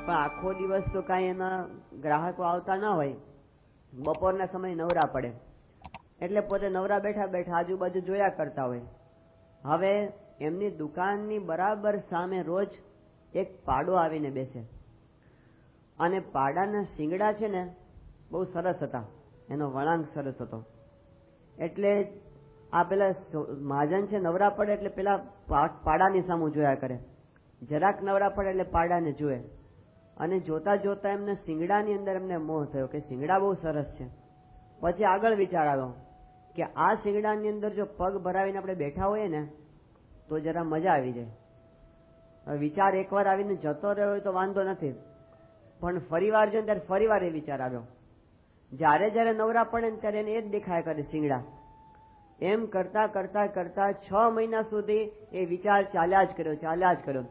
પણ આખો દિવસ તો કાંઈ એના ગ્રાહકો આવતા ન હોય, બપોરના સમય નવરા પડે એટલે પોતે નવરા બેઠા બેઠા આજુબાજુ જોયા કરતા હોય. હવે એમની દુકાનની બરાબર સામે રોજ એક પાડો આવીને બેસે અને પાડાના શિંગડા છે ને બહુ સરસ હતા, એનો વળાંક સરસ હતો. એટલે આ પેલા મહાજન છે નવરા પડે એટલે પેલા પાડાની સામું જોયા કરે, જરાક નવરા પડે એટલે પાડાને જુએ અને જોતા જોતા એમને શિંગડાની અંદર એમને મોહ થયો કે શિંગડા બહુ સરસ છે. પછી આગળ વિચાર આવ્યો કે આ શિંગડાની અંદર જો પગ ભરાવીને આપણે બેઠા હોઈએ ને તો જરા મજા આવી જાય. વિચાર એકવાર આવીને જતો રહ્યો હોય તો વાંધો નથી, પણ ફરી વાર જો ત્યારે ફરી વાર એ વિચાર આવ્યો. જ્યારે જ્યારે નવરા પડે ને ત્યારે એને એ જ દેખાય કરે શિંગડા. એમ કરતા કરતા કરતા 6 મહિના સુધી એ વિચાર ચાલ્યા જ કર્યો.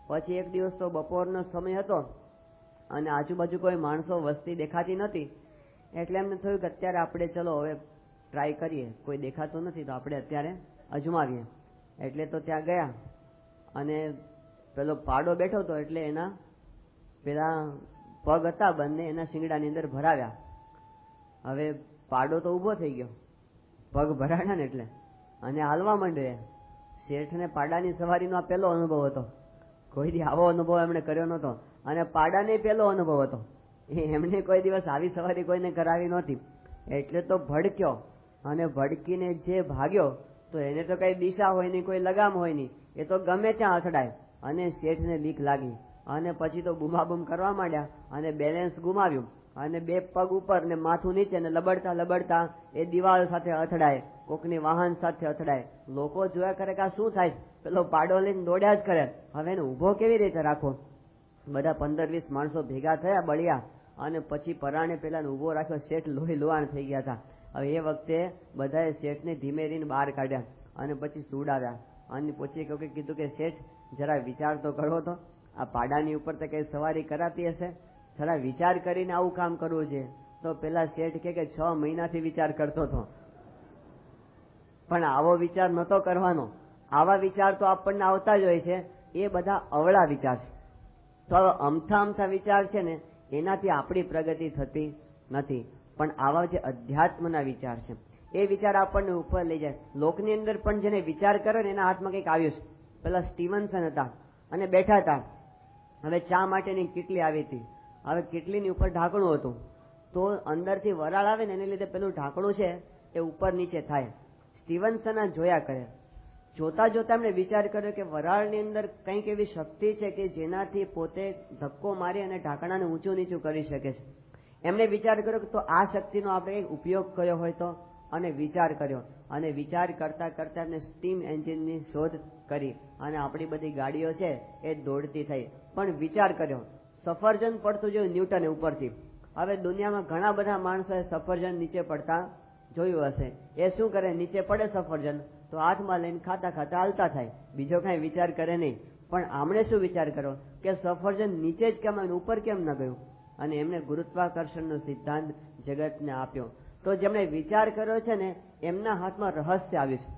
પછી એક દિવસ તો બપોરનો સમય હતો અને આજુબાજુ કોઈ માણસો વસ્તી દેખાતી નથી, એટલે એમને થયું કે અત્યારે આપણે ચલો હવે ટ્રાય કરીએ, કોઈ દેખાતું નથી તો આપણે અત્યારે અજમાવીએ. એટલે તો ત્યાં ગયા અને પેલો પાડો બેઠો હતો એટલે એના પેલા પગ હતા બંને એના શિંગડાની અંદર ભરાવ્યા. હવે પાડો તો ઊભો થઈ ગયો, પગ ભરાડ્યા ને એટલે, અને હાલવા માંડ્યો. શેઠને પાડાની સવારીનો આ પહેલો અનુભવ હતો, કોઈ દી આવો અનુભવ એમણે કર્યો નહોતો અને પાડાને પહેલો અનુભવ હતો. એમને કોઈ દિવસ આવી સવારી કોઈને કરાવી નહોતી. એટલે તો ભડક્યો અને ભડકીને જે ભાગ્યો તો એને તો કઈ દિશા હોય નહીં, કોઈ લગામ હોય નહીં, એ તો ગમે ત્યાં અથડાય. અને શેઠને બીક લાગી અને પછી તો બૂમાબૂમ કરવા માંડ્યા અને બેલેન્સ ગુમાવ્યું અને 2 પગ ઉપર ને માથું નીચે ને લબડતા લબડતા એ દિવાલ સાથે અથડાય, કોકની વાહન સાથે અથડાય. લોકો જોયા કરે કે આ શું થાય, પેલો પાડો લઈને દોડ્યા જ કરે. હવે એને ઊભો કેવી રીતે રાખવો? બધા 15-20 માણસો ભેગા થયા બળિયા અને પછી પરાણે પેલાને ઊભો રાખ્યો. શેઠ લોહી લુહાણ થઈ ગયા હતા. હવે એ વખતે બધાએ શેઠને ધીમે રહીને બહાર કાઢ્યા અને પછી સુડાવ્યા અને પછી કીધું કે શેઠ જરા વિચાર તો કરો તો, આ પાડાની ઉપર તો કઈ સવારી કરાતી હશે, જરા વિચાર કરીને આવું કામ કરવું છે. તો પેલા શેઠ કે 6 મહિનાથી વિચાર કરતો હતો, પણ આવો વિચાર નહોતો કરવાનો. આવા વિચાર તો આપણને આવતા જ હોય છે, એ બધા અવળા વિચાર છે. તો અમથા વિચાર છે ને એનાથી આપણી પ્રગતિ થતી નથી, પણ આવા જે અધ્યાત્મના વિચાર છે એ વિચાર આપણને ઉપર લઈ જાય. લોકની અંદર પણ જેને વિચાર કરે ને એના હાથમાં કંઈક આવ્યું છે. પેલા સ્ટીવનસન હતા અને બેઠા હતા. હવે ચા માટેની કીટલી આવી હતી. હવે કીટલીની ઉપર ઢાંકણું હતું, તો અંદરથી વરાળ આવે ને એને લીધે પેલું ઢાંકણું છે એ ઉપર નીચે થાય. સ્ટીવનસન જોયા કરે, જોતા જોતા એમણે વિચાર કર્યો કે વરાળની અંદર કંઈક એવી શક્તિ છે કે જેનાથી પોતે ધક્કો મારી અને ઢાંકણાને ઊંચું નીચું કરી શકે છે. એમણે વિચાર કર્યો કે તો આ શક્તિનો આપણે ઉપયોગ કર્યો હોય તો, અને વિચાર કર્યો અને વિચાર કરતા કરતા એમને સ્ટીમ એન્જિનની શોધ કરી અને આપણી બધી ગાડીઓ છે એ દોડતી થઈ. પણ વિચાર કર્યો, સફરજન પડતું જોયું ન્યૂટને ઉપરથી. હવે દુનિયામાં ઘણા બધા માણસોએ સફરજન નીચે પડતા જોયું હશે. એ શું કરે, નીચે પડે સફરજન તો હાથમાં લઈને ખાતા ખાતા હાલતા થાય, બીજો કઈ વિચાર કરે નહીં. પણ આમણે શું વિચાર કર્યો કે સફરજન નીચે જ કેમ ઉપર કેમ ન ગયું, અને એમણે ગુરુત્વાકર્ષણનો સિદ્ધાંત જગતને આપ્યો. તો જેમણે વિચાર કર્યો છે ને એમના હાથમાં રહસ્ય આવ્યું છે,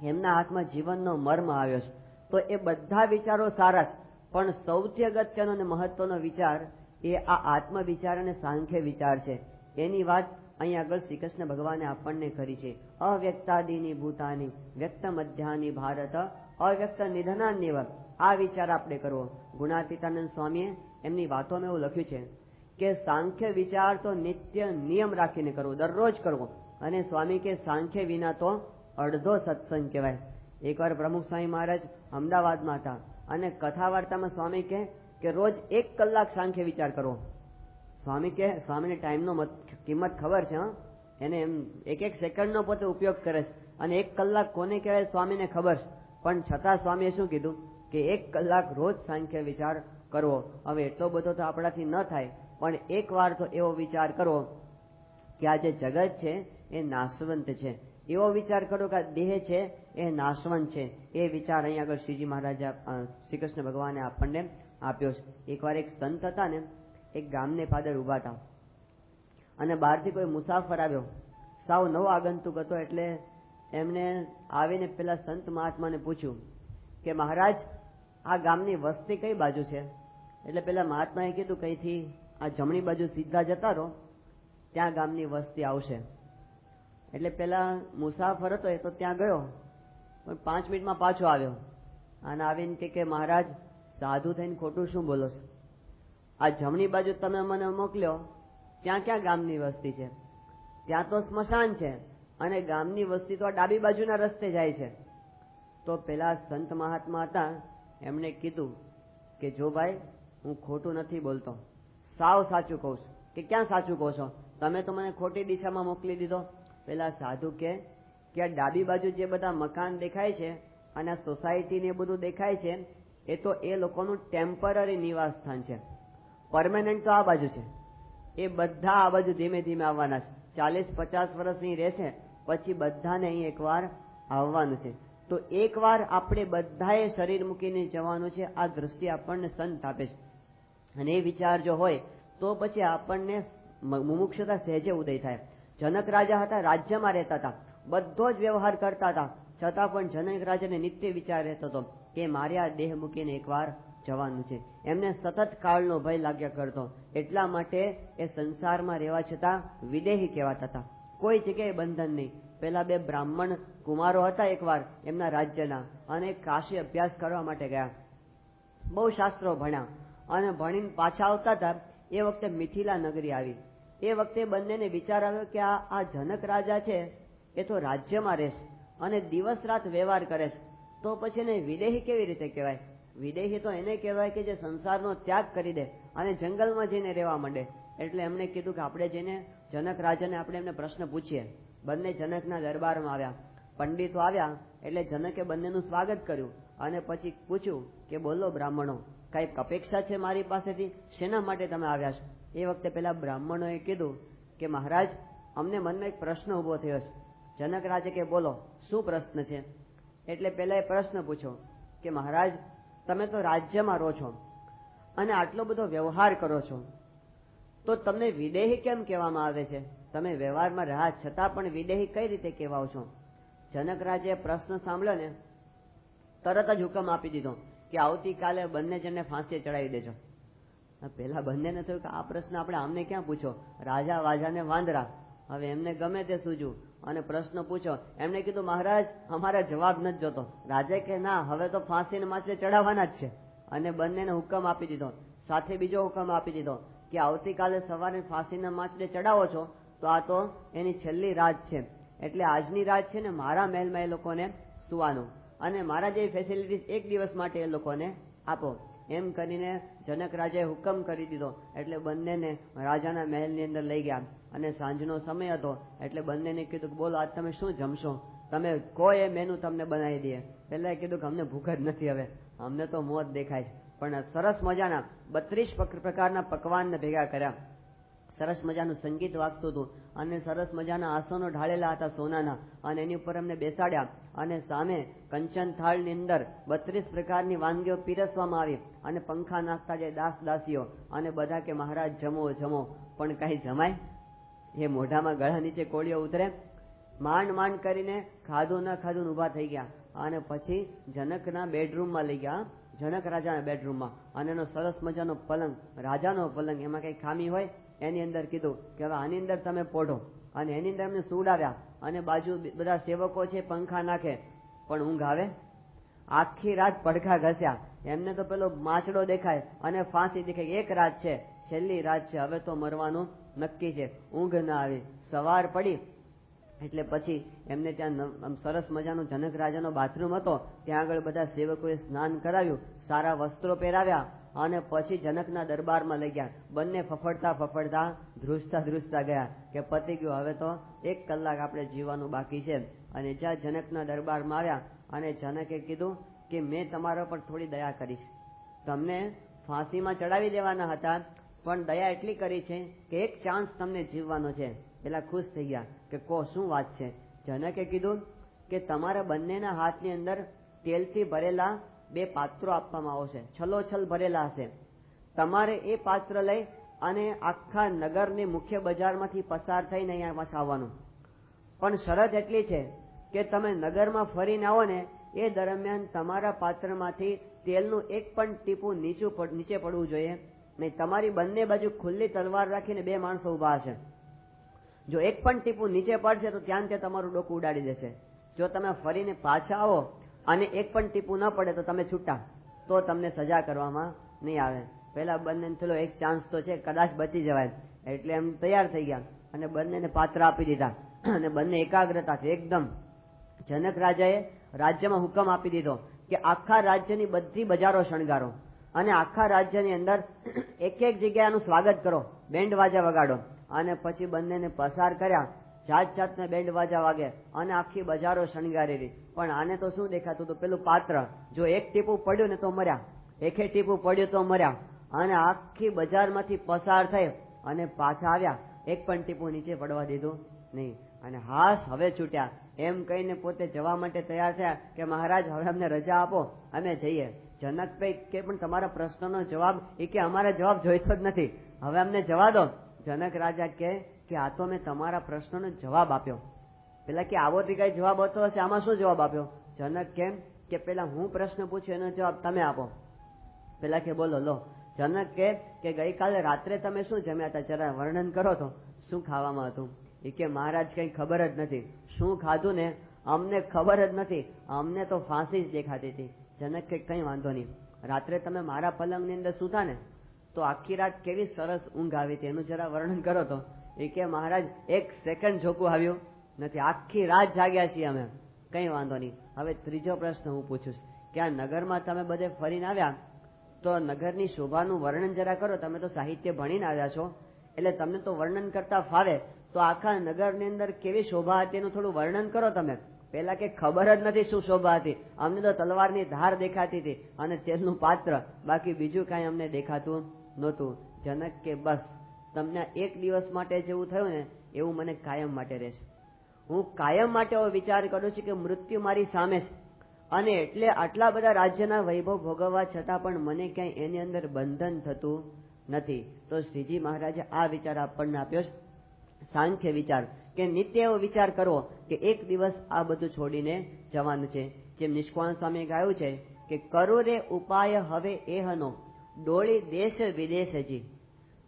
એમના હાથમાં જીવનનો મર્મ આવ્યો છે. તો એ બધા વિચારો સારા છે, પણ સૌથી અગત્યનો અને મહત્વનો વિચાર એ આ આત્મવિચાર અને સાંખ્ય વિચાર છે. એની વાત અહીં આગળ શ્રી કૃષ્ણ ભગવાને આપણને કરી છે. અવ્યક્તાદિની ભૂતાની વ્યક્ત મધ્યાની ભારત અવ્યક્ત નિધનાન્યવ. આ વિચાર આપણે કરવો. ગુણાતીતાનંદ સ્વામીએ એમની વાતોમાં એવું લખ્યું છે કે સાંખ્ય વિચાર તો નિત્ય નિયમ રાખીને કરવો, દરરોજ કરવો. અને સ્વામી કે સાંખ્ય વિના તો અડધો સત્સંગ કહેવાય. એકવાર પ્રમુખ સ્વામી મહારાજ અમદાવાદમાં હતા અને કથા વાર્તામાં સ્વામી કે રોજ 1 કલાક સાંખ્ય વિચાર કરવો. સ્વામી કે સ્વામીને ટાઈમનો કિંમત ખબર છે, એને એમ 1 સેકન્ડનો પોતે ઉપયોગ કરે છે અને 1 કલાક કોને કહેવાય સ્વામીને ખબર છે. પણ છતાં સ્વામીએ શું કીધું કે 1 કલાક રોજ સાંખ્ય વિચાર કરવો. હવે એટલો બધો તો આપણાથી ન થાય, પણ એક વાર તો એવો વિચાર કરવો કે આ જે જગત છે એ નાશવંત છે. એવો વિચાર કરો કે આ દેહ છે એ નાશવંત છે. એ વિચાર અહીં આગળ શ્રીજી મહારાજ શ્રી કૃષ્ણ ભગવાને આપણને આપ્યો છે. એકવાર એક સંત હતા ને, એક ગામને પાદર ઉભા હતા અને બહારથી કોઈ મુસાફર આવ્યો, સાવ નવો આગંતુક હતો. એટલે એમને આવીને પેલા સંત મહાત્માને પૂછ્યું કે મહારાજ આ ગામની વસ્તી કઈ બાજુ છે? એટલે પેલા મહાત્માએ કીધું કઈથી આ જમણી બાજુ સીધા જતા રહો, ત્યાં ગામની વસ્તી આવશે. એટલે પેલા મુસાફર હતો એ તો ત્યાં ગયો, પણ 5 મિનિટમાં પાછો આવ્યો અને આવીને કે મહારાજ સાધુ થઈને ખોટું શું બોલો છો? આ જમણી બાજુ તમે મને મોકલ્યો, ત્યાં ક્યાં ગામની વસ્તી છે? ત્યાં તો સ્મશાન છે અને ગામની વસ્તી તો આ ડાબી બાજુના રસ્તે જાય છે. તો પેલા સંત મહાત્મા હતા એમણે કીધું કે જો ભાઈ હું ખોટું નથી બોલતો, સાવ સાચું કહું છું. કે ક્યાં સાચું કહો છો? તમે તો મને ખોટી દિશામાં મોકલી દીધો. પેલા સાધુ કે આ ડાબી બાજુ જે બધા મકાન દેખાય છે અને સોસાયટી ને બધું દેખાય છે એ તો એ લોકોનું ટેમ્પરરી નિવાસ સ્થાન છે. પરમેનન્ટ તો આ બાજુ છે. એ બધા આ બાજુ ધીમે ધીમે આવવાના છે. 40-50 વર્ષની રહેશે પછી બધાને અહીં એકવાર આવવાનું છે. તો એકવાર આપણે બધાએ શરીર મૂકીને જવાનું છે. આ દ્રષ્ટિ આપણને સંત આપે છે અને એ વિચાર જો હોય તો પછી આપણને મુમુક્ષુતા સહેજે ઉદય થાય. જનક રાજા હતા, રાજ્યમાં રહેતા હતા, બધો જ વ્યવહાર કરતા હતા, છતાં પણ જનક રાજાને નિત્ય વિચાર રહેતો હતો કે મારે આ દેહ મૂકીને એકવાર જવાનું છે. એમને સતત કાળનો ભય લાગ્યા કરતો. એટલા માટે એ સંસારમાં રહેવા છતાં વિદેહી કહેવાતા હતા. કોઈ જગ્યાએ બંધન નહીં. પેલા 2 બ્રાહ્મણ કુમારો હતા એકવાર એમના રાજ્યના, અને કાશી અભ્યાસ કરવા માટે ગયા. બહુ શાસ્ત્રો ભણ્યા અને ભણીને પાછા આવતા હતા. એ વખતે મિથિલા નગરી આવી. એ વખતે બંનેને વિચાર આવ્યો કે આ જનક રાજા છે એ તો રાજ્યમાં રહેશે અને દિવસ રાત વ્યવહાર કરે છે, તો પછી એને વિદેહી કેવી રીતે કહેવાય? વિદેહી તો એને કહેવાય કે જે સંસારનો ત્યાગ કરી દે અને જંગલમાં જઈને રહેવા માંડે. એટલે એમણે કીધું કે આપણે જઈને જનક રાજાને આપણે એમને પ્રશ્ન પૂછીએ. બંને જનકના દરબારમાં આવ્યા. પંડિતો આવ્યા એટલે જનકે બંનેનું સ્વાગત કર્યું અને પછી પૂછ્યું કે બોલો બ્રાહ્મણો, કઈક અપેક્ષા છે મારી પાસેથી? શેના માટે તમે આવ્યા છો? એ વખતે પેલા બ્રાહ્મણોએ કીધું કે મહારાજ, અમને મનમાં એક પ્રશ્ન ઉભો થયો છે. જનક રાજે કે બોલો, શું પ્રશ્ન છે? એટલે પેલા એ પ્રશ્ન પૂછ્યો કે મહારાજ, તમે તો રાજ્યમાં રહો છો અને આટલો બધો વ્યવહાર કરો છો, તો તમને વિદેહી કેમ કહેવામાં આવે છે? તમે વ્યવહારમાં રહ્યા છતાં પણ વિદેહી કઈ રીતે કહેવાઓ છો? જનક રાજે પ્રશ્ન સાંભળ્યો ને તરત જ હુકમ આપી દીધો કે આવતીકાલે બંને જણને ફાંસીએ ચડાવી દેજો. પેલા બંનેને થયું કે આ પ્રશ્ન આપણે આમને ક્યાં પૂછો? રાજા વાજાને વાંદરા. હવે એમને ગમે તે સૂજ્યું અને પ્રશ્ન પૂછો. એમણે કીધું મહારાજ અમારા જવાબ નથી જોતો. રાજા કે ના, હવે તો ફાંસીને માછલી ચડાવવાના જ છે. અને બંનેને હુકમ આપી દીધો. સાથે બીજો હુકમ આપી દીધો કે આવતીકાલે સવારે ફાંસીના માછલી ચડાવો છો તો આ તો એની છેલ્લી રાત છે. એટલે આજની રાત છે ને મારા મહેલમાં એ લોકોને સુવાનું અને મારા જેવી ફેસિલિટીઝ 1 દિવસ માટે એ લોકોને આપો. એમ કરીને જનક રાજાએ હુકમ કરી દીધો. એટલે બંનેને રાજાના મહેલની અંદર લઈ ગયા અને સાંજનો સમય હતો. એટલે બંનેને કીધું કે બોલો આજ તમે શું જમશો? તમે કોઈ મેનુ તમને બનાવી દે. પેલા કીધું કે અમને ભૂખ જ નથી, હવે અમને તો મોત દેખાય છે. પણ સરસ મજાના 32 પ્રકારના પકવાનને ભેગા કર્યા. સરસ મજાનું સંગીત વાગતું હતું અને સરસ મજાના આસનો ઢાળેલા હતા સોનાના, અને એની ઉપર અમને બેસાડ્યા અને સામે કંચન થાળની અંદર 32 પ્રકારની વાનગીઓ પીરસવામાં આવી અને પંખા નાખતા જાય દાસ દાસીઓ અને બધા કે મહારાજ જમો જમો. પણ કઈ જમાય? એ મોઢામાં ગળા નીચે કોળીઓ ઉતરે. માંડ માંડ કરીને ખાધું ન ખાધું ઉભા થઈ ગયા અને પછી જનકના બેડરૂમમાં લઈ ગયા. જનક રાજાના બેડરૂમમાં, અને એનો સરસ મજાનો પલંગ, રાજાનો પલંગ, એમાં કઈ ખામી હોય એની અંદર કીધું કે હવે આની અંદર તમે પોઢો. અને એની અંદર એમને સુડાવ્યા અને બાજુ બધા સેવકો છે પંખા નાખે, પણ ઊંઘ આવે? આખી રાત પડખા ઘસ્યા. એમને તો પેલો માછડો દેખાય અને ફાંસી દેખાય. 1 રાત છે, છેલ્લી રાત છે, હવે તો મરવાનું નક્કી છે. ઊંઘ ના આવી. સવાર પડી એટલે પછી એમને ત્યાં સરસ મજાનો જનક રાજાનો બાથરૂમ હતો. ત્યાં આગળ બધા સેવકોએ સ્નાન કરાવ્યું, સારા વસ્ત્રો પહેરાવ્યા અને પછી જનકના દરબારમાં લઈ ગયા. બંને ફફડતા ફફડતા ધ્રુજતા ધ્રુજતા ગયા કે પતી ગયું, હવે તો 1 કલાક આપણે જીવવાનું બાકી છે. અને જ્યાં જનકના દરબારમાં આવ્યા અને જનકે કીધું કે મેં તમારા પર થોડી દયા કરી છે. તમને ફાંસીમાં ચડાવી દેવાના હતા, પણ દયા એટલી કરી છે કે 1 ચાન્સ તમને જીવવાનો છે. પેલા ખુશ થઈ ગયા કે કો શું વાત છે? જનકે કીધું કે તમારા બંનેના હાથની અંદર તેલથી ભરેલા 2 પાત્રો આપવામાં આવશે, છલોછલ ભરેલા હશે. તમારે એ પાત્ર લઈ અને આખા નગરની મુખ્ય બજારમાંથી પસાર થઈને અહીંયા પાછા આવવાનું. પણ શરત એટલી છે કે તમે નગરમાં ફરીને આવો ને એ દરમિયાન તમારા પાત્રમાંથી તેલનું એક પણ ટીપું નીચે પડવું જોઈએ નહીં. તમારી બંને બાજુ ખુલ્લી તલવાર રાખીને બે માણસો ઉભા હશે. જો એક પણ ટીપું નીચે પડશે તો ત્યાં તે તમારું ડોકું ઉડાડી દેશે. જો તમે ફરીને પાછા આવો અને એક પણ ટીપું ન પડે તો તમે છૂટા, તો તમને સજા કરવામાં નહીં આવે. પેલા બંને ચલો એક ચાન્સ તો છે, કદાચ બચી જવાય, એટલે એમ તૈયાર થઈ ગયા અને બંનેને પાત્ર આપી દીધા અને બંને એકાગ્રતાથી એકદમ. જનક રાજાએ રાજ્યમાં હુકમ આપી દીધો કે આખા રાજ્યની બધી બજારો શણગારો અને આખા રાજ્યની અંદર એક એક જગ્યાનું સ્વાગત કરો, બેન્ડ વાજા વગાડો. અને પછી બંનેને પસાર કર્યા. જાત જાતના બેન્ડ વાજા વાગે અને આખી બજારો શણગારેલી. પણ આને તો શું દેખાતું હતું, પેલું પાત્ર જો એક ટીપું પડ્યું ને તો મર્યા, એકે ટીપું પડ્યું તો મર્યા. અને આખી બજારમાંથી પસાર થઈ અને પાછા આવ્યા, એક પણ ટીપું નીચે પડવા દીધું નહીં. અને હાશ હવે છૂટ્યા એમ કહીને પોતે જવા માટે તૈયાર થયા કે મહારાજ હવે અમને રજા આપો, અમે જઈએ. જનકભાઈ કે પણ તમારા પ્રશ્નનો જવાબ, એ કે અમારા જવાબ જોઈતો જ નથી, હવે અમને જવા દો. જનક રાજા કે આ તો મેં તમારા પ્રશ્નનો જવાબ આપ્યો. પેલા કે આવો તો કઈ જવાબ હતો હશે, આમાં શું જવાબ આપ્યો? જનક કેમ કે પેલા હું પ્રશ્ન પૂછ્યો એનો જવાબ તમે આપો. પેલા કે બોલો લો. જનક કે ગઈકાલે રાત્રે તમે શું જમ્યા હતા, જરા વર્ણન કરો તો, શું ખાવામાં હતું? એ કે મહારાજ કઈ ખબર જ નથી, શું ખાધું ને અમને ખબર જ નથી, અમને તો ફાંસી જ દેખાતી હતી. જનક કે કઈ વાંધો નહીં, રાત્રે તમે મારા પલંગની અંદર સૂતા ને તો આખી રાત કેવી સરસ ઊંઘ આવી હતી, એનું જરા વર્ણન કરો તો. એ કે મહારાજ એક સેકન્ડ ઝોકું આવ્યું નથી, આખી રાત જાગ્યા છીએ અમે. કઈ વાંધો નહીં. હવે ત્રીજો પ્રશ્ન હું પૂછું કે આ નગરમાં તમે બધે ફરીને આવ્યા તો નગરની શોભાનું વર્ણન જરા કરો. તમે તો સાહિત્ય ભણીને આવ્યા છો એટલે તમને તો વર્ણન કરતા ફાવે, તો આખા નગરની અંદર કેવી શોભા હતી એનું થોડું વર્ણન કરો તમે. પેલા કે ખબર જ નથી શું શોભા હતી, અમને તો તલવારની ધાર દેખાતી હતી અને તેલનું પાત્ર, બાકી બીજું કાંઈ અમને દેખાતું નહોતું. જનક કે બસ તમને એક દિવસ માટે જેવું થયું ને એવું મને કાયમ માટે રહેશે. હું કાયમ માટે એવો વિચાર કરું છું કે મૃત્યુ મારી સામે છે અને એટલે આટલા બધા રાજ્યના વૈભવ ભોગવવા છતાં પણ મને ક્યાંય એની અંદર બંધન થતું નથી. તો શ્રીજી મહારાજે આ વિચાર આપણને આપ્યો છે, સાંખ્ય વિચાર, કે નિત્ય એવો વિચાર કરવો કે એક દિવસ આ બધું છોડીને જવાનું છે. જેમ નિષ્કાળ સ્વામી ગાયું છે કે કરો રે ઉપાય હવે એહનો ડોળી દેશ વિદેશજી,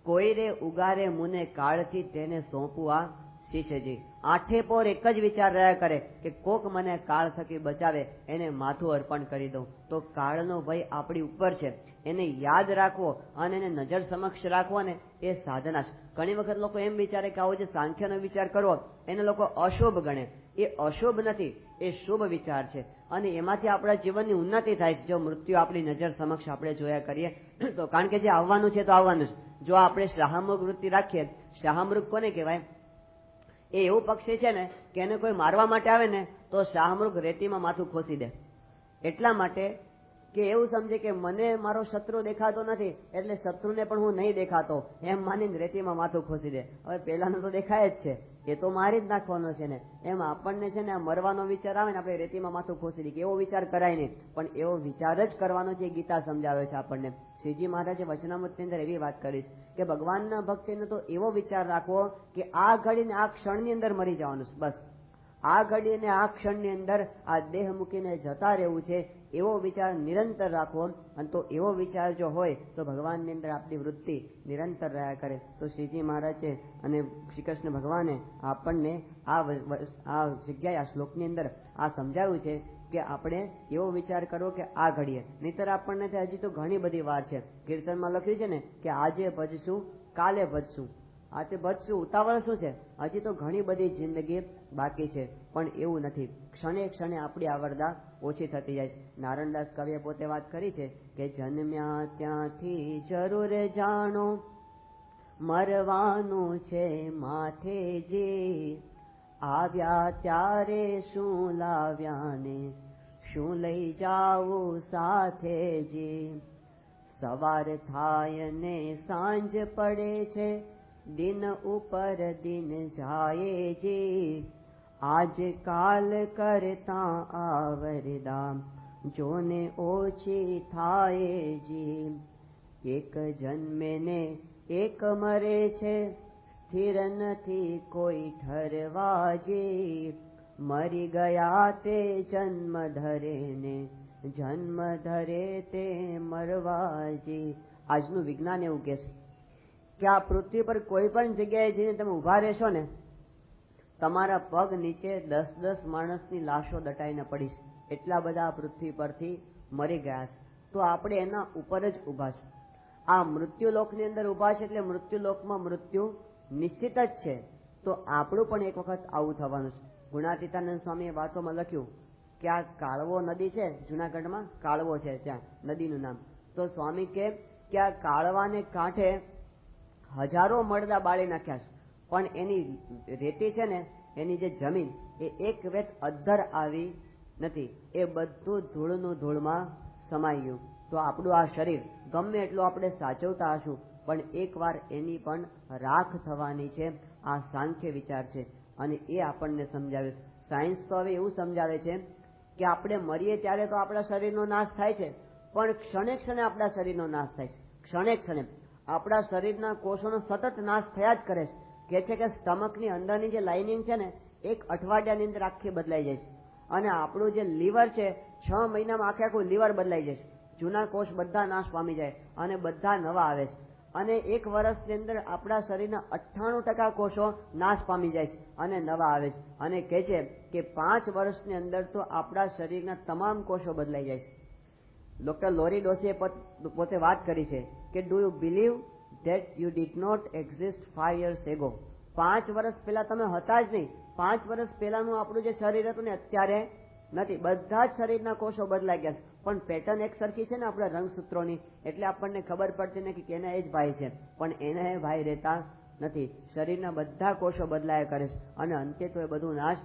કોઈ રે ઉગારે મુને કાળથી તેને સોંપું આ શિષ્યજી. આઠે પોર એક જ વિચાર રહ્યા કરે કે કોક મને કાળ થકી બચાવે, એને માથું અર્પણ કરી દઉં. તો કાળનો ભય આપણી ઉપર છે, એને યાદ રાખવો અને એને નજર સમક્ષ રાખવો ને એ સાધના છે. ઘણી વખત લોકો એમ વિચારે કે આવો જે સાંખ્યનો વિચાર કરવો એને લોકો અશુભ ગણે. એ અશુભ નથી, એ શુભ વિચાર છે અને એમાંથી આપણા જીવનની ઉન્નતિ થાય છે જો મૃત્યુ આપણી નજર સમક્ષ આપણે જોયા કરીએ તો. કારણ કે જે આવવાનું છે તો આવવાનું છે. જો આપણે શાહમૃગ વૃત્તિ રાખીએ, શાહમૃગ કોને કહેવાય? એ એવું પક્ષી છે ને કે એને કોઈ મારવા માટે આવે ને તો શાહમૃગ રેતીમાં માથું ખોસી દે. એટલા માટે કે એવું સમજે કે મને મારો શત્રુ દેખાતો નથી એટલે શત્રુને પણ હું નહીં દેખાતો એમ માનીને રેતીમાં માથું ખોસી દે. હવે પેલાનું તો દેખાય જ છે, એ તો મારી જ નાખવાનો છે ને. એમ આપણને છે ને આ મરવાનો વિચાર આવે ને આપણે રેતીમાં માથું ખોસી દઈએ, એવો વિચાર કરાય નહીં. પણ એવો વિચાર જ કરવાનો છે, ગીતા સમજાવે છે આપણને. શ્રીજી મહારાજે વચનામૃતની અંદર એવી વાત કરી કે ભગવાનના ભક્તિનો તો એવો વિચાર રાખવો કે આ ઘડીને આ ક્ષણની અંદર મરી જવાનું છે. બસ આ ઘડી અને આ ક્ષણની અંદર આ દેહ મૂકીને જતા રહેવું છે, એવો વિચાર નિરંતર રાખવો. અને તો એવો વિચાર જો હોય તો ભગવાનની અંદર આપણી વૃત્તિ નિરંતર રહ્યા કરે. તો શ્રીજી મહારાજે અને શ્રી કૃષ્ણ ભગવાને આપણને આ જગ્યાએ આ શ્લોકની અંદર આ સમજાવ્યું છે કે આપણે એવો વિચાર કરવો કે આ ઘડીએ, નહીતર આપણને હજી તો ઘણી બધી વાર છે. કીર્તનમાં લખ્યું છે ને કે આજે ભજશું કાલે ભજશું, આ તે ભજશું, ઉતાવળ શું છે? હજી તો ઘણી બધી જિંદગી બાકી છે. પણ એવું નથી, ક્ષણે ક્ષણે આપણી આવરદા ઓછી થતી જાય છે. નારણદાસ કવિએ પોતે વાત કરી છે કે જન્મ્યા ત્યાંથી જરૂર જાણો મરવાનું છે માથે જે, આવ્યા ત્યારે શું લાવ્યા ને શું લઈ જાવું સાથે જે, સવાર થાય ને સાંજ પડે છે દિન ઉપર દિન જાય જે, આજ કાલ કરતા આવરદા જોને ઓછી થાય જે, એક જન્મે ને એક મરે છે સ્થિર નથી કોઈ ઠરવા જે, મરી ગયા તે જન્મ ધરે ને જન્મ ધરે તે મરવાજી. આજનું વિજ્ઞાન એવું કહે છે કે આ પૃથ્વી પર કોઈ પણ જગ્યાએ જઈને તમે ઉભા રહેશો ને, તમારા પગ નીચે 10-10 માણસની લાશો દટાઈને પડી છે. એટલા બધા પૃથ્વી પરથી મરી ગયા છે. તો આપણે એના ઉપર જ ઉભા છે. આ મૃત્યુલોકની અંદર ઉભા છે એટલે મૃત્યુલોકમાં મૃત્યુ નિશ્ચિત જ છે. તો આપણું પણ એક વખત આવું થવાનું છે. ગુણાતીતાનંદ સ્વામીએ વાતોમાં લખ્યું કે આ કાળવો નદી છે જુનાગઢમાં, કાળવો છે ત્યાં નદીનું નામ. તો સ્વામી કે આ કાળવાને કાંઠે હજારો મળદા બાળી નાખ્યા છે, પણ એની રેતી છે ને, એની જે જમીન એ એક વેત અદ્ધર આવી નથી. એ બધું ધૂળનું ધૂળમાં સમાઈ ગયું. તો આપણું આ શરીર ગમે એટલું આપણે સાચવતા હશું, પણ એકવાર એની પણ રાખ થવાની છે. આ સાંખ્ય વિચાર છે અને એ આપણને સમજાવે છે. સાયન્સ તો હવે એવું સમજાવે છે કે આપણે મરીએ ત્યારે તો આપણા શરીરનો નાશ થાય છે, પણ ક્ષણે ક્ષણે આપણા શરીરનો નાશ થાય છે. ક્ષણે ક્ષણે આપણા શરીરના કોષોનો સતત નાશ થયા જ કરે છે. કે છે કે સ્ટમકની અંદરની જે લાઇનિંગ છે ને, 1 અઠવાડિયાની અંદર આખી બદલાઈ જાય છે. અને આપણું જે લીવર છે 6 મહિનામાં આખું લીવર બદલાઈ જાય છે. જૂના કોષ બધા નાશ પામી જાય અને બધા નવા આવે છે. અને 1 વર્ષની અંદર આપણા શરીરના 98% કોષો નાશ પામી જાય છે અને નવા આવે છે. અને કહે છે કે 5 વર્ષની અંદર તો આપણા શરીરના તમામ કોષો બદલાઈ જાય છે. ડોક્ટર લોરી ડોસીએ પોતે વાત કરી છે કે do you believe that you did not exist 5 years ago? 5 વર્ષ પહેલા તમે હતા જ નહીં. 5 વર્ષ પહેલાનું આપણું જે શરીર હતું ને અત્યારે નથી. બધા જ શરીરના કોષો બદલાઈ ગયા છે, પણ પેટર્ન એક સરખી છે ને આપણા રંગસૂત્રોની, એટલે આપણને ખબર પડતી નથી કે એના એ જ ભાઈ છે, પણ એના એ ભાઈ રહેતા નથી. શરીરના બધા કોષો બદલાયા કરે છે અને અંતે તો એ બધું નાશ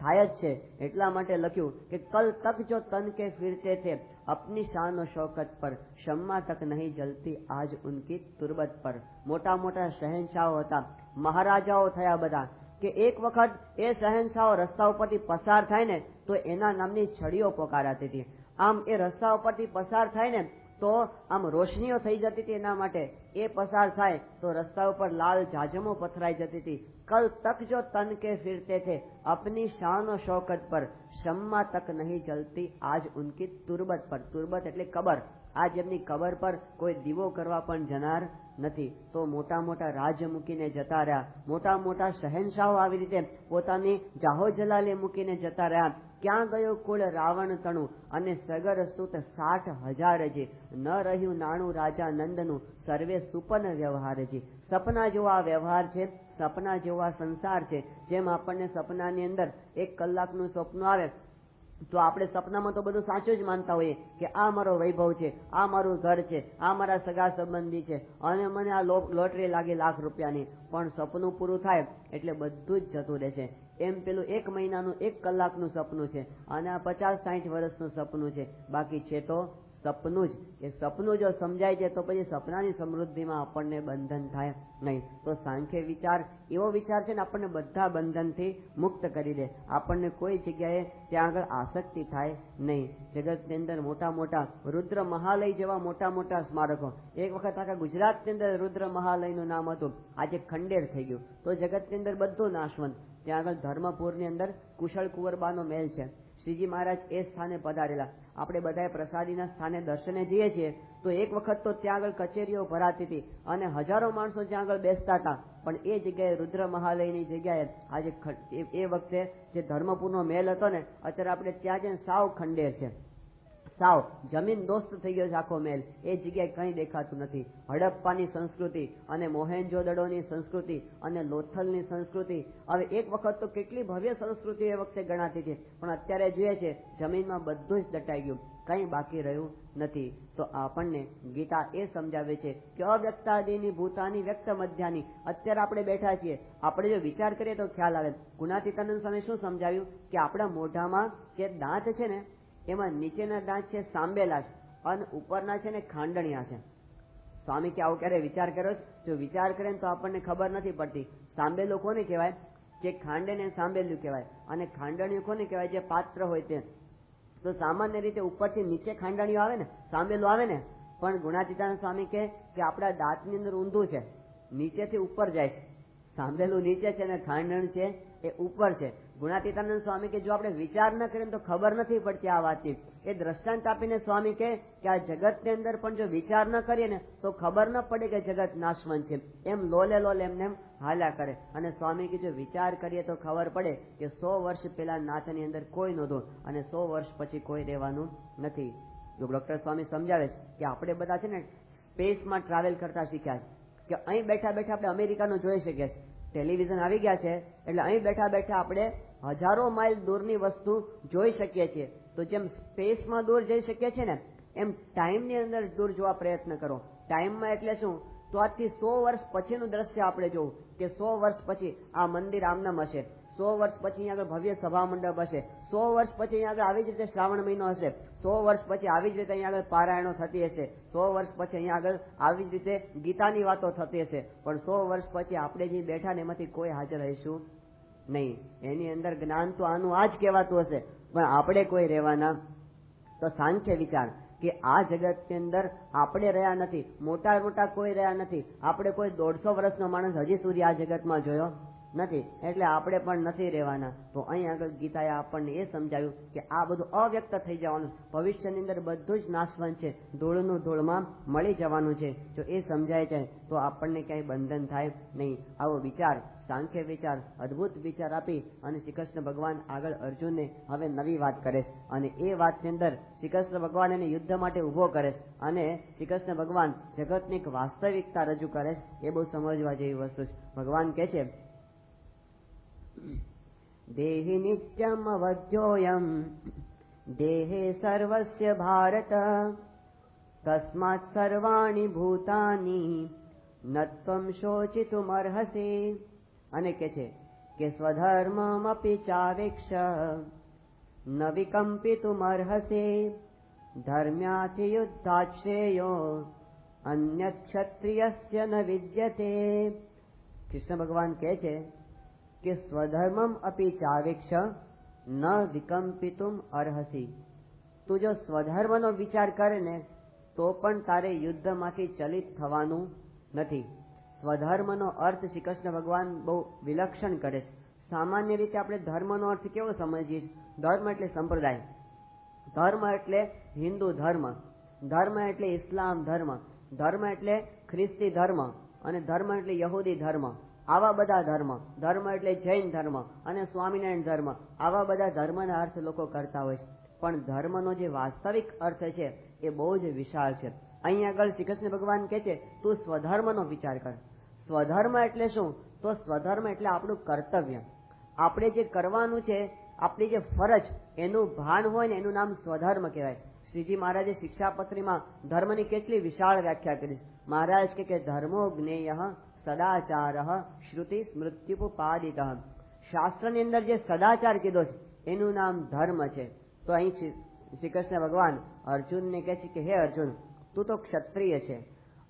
થાય જ છે. એટલા માટે લખ્યું કે કલ તક જો તન કે ફિરતે થે અપની શાન ઓ શૌકત પર, શમ્મા તક નહીં જલતી આજ ઉનકી તુરબત પર. મોટા મોટા શહેનશાહો હતા, મહારાજાઓ થયા બધા, કે એક વખત એ શહેનશાહો રસ્તા ઉપરથી પસાર થાય ને તો એના નામની છડીઓ પોકારાતી હતી. આમ એ રસ્તા ઉપરથી પસાર થાય ને તો આમ રોશનીઓ થઈ જતી હતી. એના માટે એ પસાર થાય તો રસ્તા ઉપર લાલ જાજમો પથરાઈ જતી હતી. કલ તક જો તન કે ફિરતે થે અપની શાન ઓ શૌકત પર, શમ્મા તક નહીં જલતી આજ ઉનકી તુરબત પર. તુરબત એટલે કબર. આજ એમની કબર પર કોઈ દીવો કરવા પણ જનાર નથી. તો મોટા મોટા રાજ્ય મૂકીને જતા રહ્યા, મોટા મોટા શહેનશાહો આવી રીતે પોતાની જાહો જલાલી મૂકીને જતા રહ્યા. ક્યાં ગયો કુળ રાવણ તણું અને સગર સુત 60,000જી, ન રહ્યું નાણું રાજા નંદનું સર્વે સુપન વ્યવહારજી. સપના જેવો આ વ્યવહાર છે, સપના જેવો આ સંસાર છે. જેમ આપણને સપનાની અંદર 1 કલાકનું સપનું આવે તો આપણે સપનામાં તો બધું સાચું જ માનતા હોઈએ કે આ મારો વૈભવ છે, આ મારું ઘર છે, આ મારા સગા સંબંધી છે અને મને આ લોટરી લાગી લાખ રૂપિયાની. પણ સપનું પૂરું થાય એટલે બધું જ જતું રહેશે. એમ પેલું 1 મહિનાનું 1 કલાકનું સપનું છે અને આ 50-60 વર્ષનું સપનું છે. બાકી છે તો સપનું જ. એ સપનું જો સમજાય છે તો પછી સપનાની સમૃદ્ધિમાં આપણને બંધન થાય નહીં. તો સાંખ્ય વિચાર એવો વિચાર છે ને આપણને બધા બંધનથી મુક્ત કરી દે. આપણને કોઈ જગ્યાએ ત્યાં આગળ આસક્તિ થાય નહીં. જગતની અંદર મોટા મોટા રુદ્ર મહાલય જેવા મોટા મોટા સ્મારકો, એક વખત આખા ગુજરાતની અંદર રુદ્ર મહાલયનું નામ હતું, આજે ખંડેર થઈ ગયું. તો જગતની અંદર બધું નાશવંત. ત્યાં આગળ ધર્મપુરની અંદર કુશળ કુંવરબાનો મહેલ છે. શ્રીજી મહારાજ એ સ્થાને પધારેલા. આપણે બધાએ પ્રસાદીના સ્થાને દર્શને જઈએ છીએ તો એક વખત તો ત્યાં આગળ કચેરીઓ ભરાતી હતી અને હજારો માણસો ત્યાં આગળ બેસતા હતા. પણ એ જગ્યાએ રુદ્ર મહાલયની જગ્યાએ આજે એ વખતે જે ધર્મપુરનો મહેલ હતો ને, અત્યારે આપણે ત્યાં જઈને સાવ ખંડેર છે. સાવ જમીન દોસ્ત થઈ ગયો છે આખો મહેલ. એ જગ્યાએ કંઈ દેખાતું નથી. હડપ્પાની સંસ્કૃતિ અને મોહેન્જોદડોની સંસ્કૃતિ અને લોથલની સંસ્કૃતિ, હવે એક વખત તો કેટલી ભવ્ય સંસ્કૃતિ એ વખતે ગણાતી હતી, પણ અત્યારે જોઈએ છે જમીનમાં બધું જ દટાઈ ગયું, કંઈ બાકી રહ્યું નથી. તો આપણને ગીતા એ સમજાવે છે કે અવ્યક્તાદિની ભૂતાની વ્યક્ત મધ્યાની. અત્યારે આપણે બેઠા છીએ, આપણે જો વિચાર કરીએ તો ખ્યાલ આવે. ગુણાતીતાનંદ સ્વામી શું સમજાવ્યું કે આપણા મોઢામાં જે દાંત છે ને એમાં નીચેના દાંત છે સાંબેલા છે અને ઉપરના છે ને ખાંડણિયા છે. સ્વામી કે આવું ક્યારે વિચાર કર્યો છે? જો વિચાર કરે તો આપણને ખબર નથી પડતી. સાંબેલું કોને કહેવાય? જે ખાંડે ને સાંબેલું કહેવાય. અને ખાંડણિયું કોને કહેવાય? જે પાત્ર હોય તે. તો સામાન્ય રીતે ઉપરથી નીચે ખાંડણિયું આવે ને, સાંબેલું આવે ને, પણ ગુણાતીતાનંદ સ્વામી કે આપણા દાંતની અંદર ઊંધું છે, નીચેથી ઉપર જાય છે. સાંબેલું નીચે છે અને ખાંડણ છે એ ઉપર છે. ગુણાતીતાનંદ સ્વામી કે જો આપણે વિચાર ન કરીએ તો ખબર નથી પડતી આ વાતની. એ દ્રષ્ટાંત આપીને સ્વામી કે આ જગતની અંદર પણ જો વિચાર ન કરીએ ને તો ખબર ન પડે કે જગત નાશવંત છે. એમ લોલે લોલ એમને એમ હાલ્યા કરે. અને સ્વામી કે જો વિચાર કરીએ તો ખબર પડે કે 100 વર્ષ પહેલા નાથની અંદર કોઈ નહોતું અને 100 વર્ષ પછી કોઈ રહેવાનું નથી. જો ડોક્ટર સ્વામી સમજાવે છે કે આપણે બધા છે ને સ્પેસમાં ટ્રાવેલ કરતા શીખ્યા છે કે અહીં બેઠા બેઠા આપણે અમેરિકાનું જોઈ શકીએ છીએ. ટેલિવિઝન આવી ગયા છે એટલે અહીં બેઠા બેઠા આપણે હજારો માઇલ દૂરની વસ્તુ જોઈ શકીએ છીએ. તો જેમ સ્પેસમાં દૂર જઈ શકીએ છીએ ને એમ ટાઈમની અંદર દૂર જોવા પ્રયત્ન કરો. ટાઈમમાં એટલે શું? તો આજથી 100 વર્ષ પછીનું દ્રશ્ય આપણે જોવું કે 100 વર્ષ પછી આ મંદિર આમનામ હશે, 100 વર્ષ પછી અહીંયા આગળ ભવ્ય સભા મંડપ હશે, 100 વર્ષ પછી અહીંયા આગળ આવી જ રીતે શ્રાવણ મહિનો હશે, 100 વર્ષ પછી આવી જ રીતે અહીંયા આગળ પારાયણો થતી હશે, 100 વર્ષ પછી અહીંયા આગળ આવી જ રીતે ગીતાની વાતો થતી હશે. પણ 100 વર્ષ પછી આપણે જે બેઠા ને એમાંથી કોઈ હાજર રહીશું નહીં. એની અંદર જ્ઞાન તો આનું આ જ કહેવાતું હશે પણ આપણે કોઈ રહેવાના. તો સાંખ્ય વિચાર કે આ જગતની અંદર આપણે રહ્યા નથી, મોટા મોટા કોઈ રહ્યા નથી. આપણે કોઈ 150 વર્ષનો માણસ હજી સુધી આ જગતમાં જોયો નથી એટલે આપણે પણ નથી રહેવાના. તો અહીં આગળ ગીતાએ આપણને એ સમજાવ્યું કે આ બધું અવ્યક્ત થઈ જવાનું, ભવિષ્યની અંદર બધું જ નાશવંત છે, ધૂળનું ધૂળમાં મળી જવાનું છે. જો એ સમજાય છે તો આપણને ક્યાંય બંધન થાય નહીં. આવો વિચાર, સાંખ્ય વિચાર, અદભુત વિચાર આપી અને શ્રી કૃષ્ણ ભગવાન આગળ અર્જુનને હવે નવી વાત કરે છે. અને એ વાતની અંદર શ્રી કૃષ્ણ ભગવાન એને યુદ્ધ માટે ઉભો કરે છે અને શ્રી કૃષ્ણ ભગવાન જગતની એક વાસ્તવિકતા રજૂ કરે છે. એ બહુ સમજવા જેવી વસ્તુ છે. ભગવાન કહે છે દેહી નિત્યમ અવધ્યોયમ દેહે સર્વસ્ય ભારત તસ્માત સર્વાણી ભૂતાની નત્વમ શોચિતુમર્હસે. અને કે છે કે સ્વધર્મમપી ચાવેક્ષ ન વિકંપિતુમર્હસે ધર્મ્યાથી યુદ્ધાત શ્રેયો અન્યત ક્ષત્રિયસ્ય ન વિદ્યતે. કૃષ્ણ ભગવાન કહે છે કે સ્વધર્મમ અપી ચાવેક્ષ ન વિકંપિતુમ અર્હસી. તું જો સ્વધર્મનો વિચાર કરે ને તો પણ તારે યુદ્ધમાંથી ચલિત થવાનું નથી. સ્વધર્મનો અર્થ શ્રી કૃષ્ણ ભગવાન બહુ વિલક્ષણ કરે છે. સામાન્ય રીતે આપણે ધર્મનો અર્થ કેવો સમજીએ છીએ? ધર્મ એટલે સંપ્રદાય, ધર્મ એટલે હિન્દુ ધર્મ, ધર્મ એટલે ઇસ્લામ ધર્મ, ધર્મ એટલે ખ્રિસ્તી ધર્મ અને ધર્મ એટલે યહૂદી ધર્મ. આવા બધા ધર્મ, ધર્મ એટલે જૈન ધર્મ અને સ્વામિનારાયણ ધર્મ, આવા બધા ધર્મના અર્થ લોકો કરતા હોય છે. પણ ધર્મનો જે વાસ્તવિક અર્થ છે એ બહુ જ વિશાળ છે. અહીં આગળ શ્રી કૃષ્ણ ભગવાન કહે છે તું સ્વધર્મનો વિચાર કર. સ્વધર્મ એટલે શું? તો સ્વધર્મ એટલે આપણું કર્તવ્ય, આપણે જે કરવાનું છે, આપણી જે ફરજ, એનું ભાન હોય ને એનું નામ સ્વધર્મ કહેવાય. શ્રીજી મહારાજે શિક્ષાપત્રીમાં ધર્મની કેટલી વિશાળ વ્યાખ્યા કરી છે. મહારાજ કે ધર્મો જ્ઞેય સદાચાર શ્રુતિ સ્મૃત્યુપાદિત. શાસ્ત્રની અંદર જે સદાચાર કીધો છે એનું નામ ધર્મ છે. તો અહીં શ્રી કૃષ્ણ ભગવાન અર્જુનને કહે છે કે હે અર્જુન, તું તો ક્ષત્રિય છે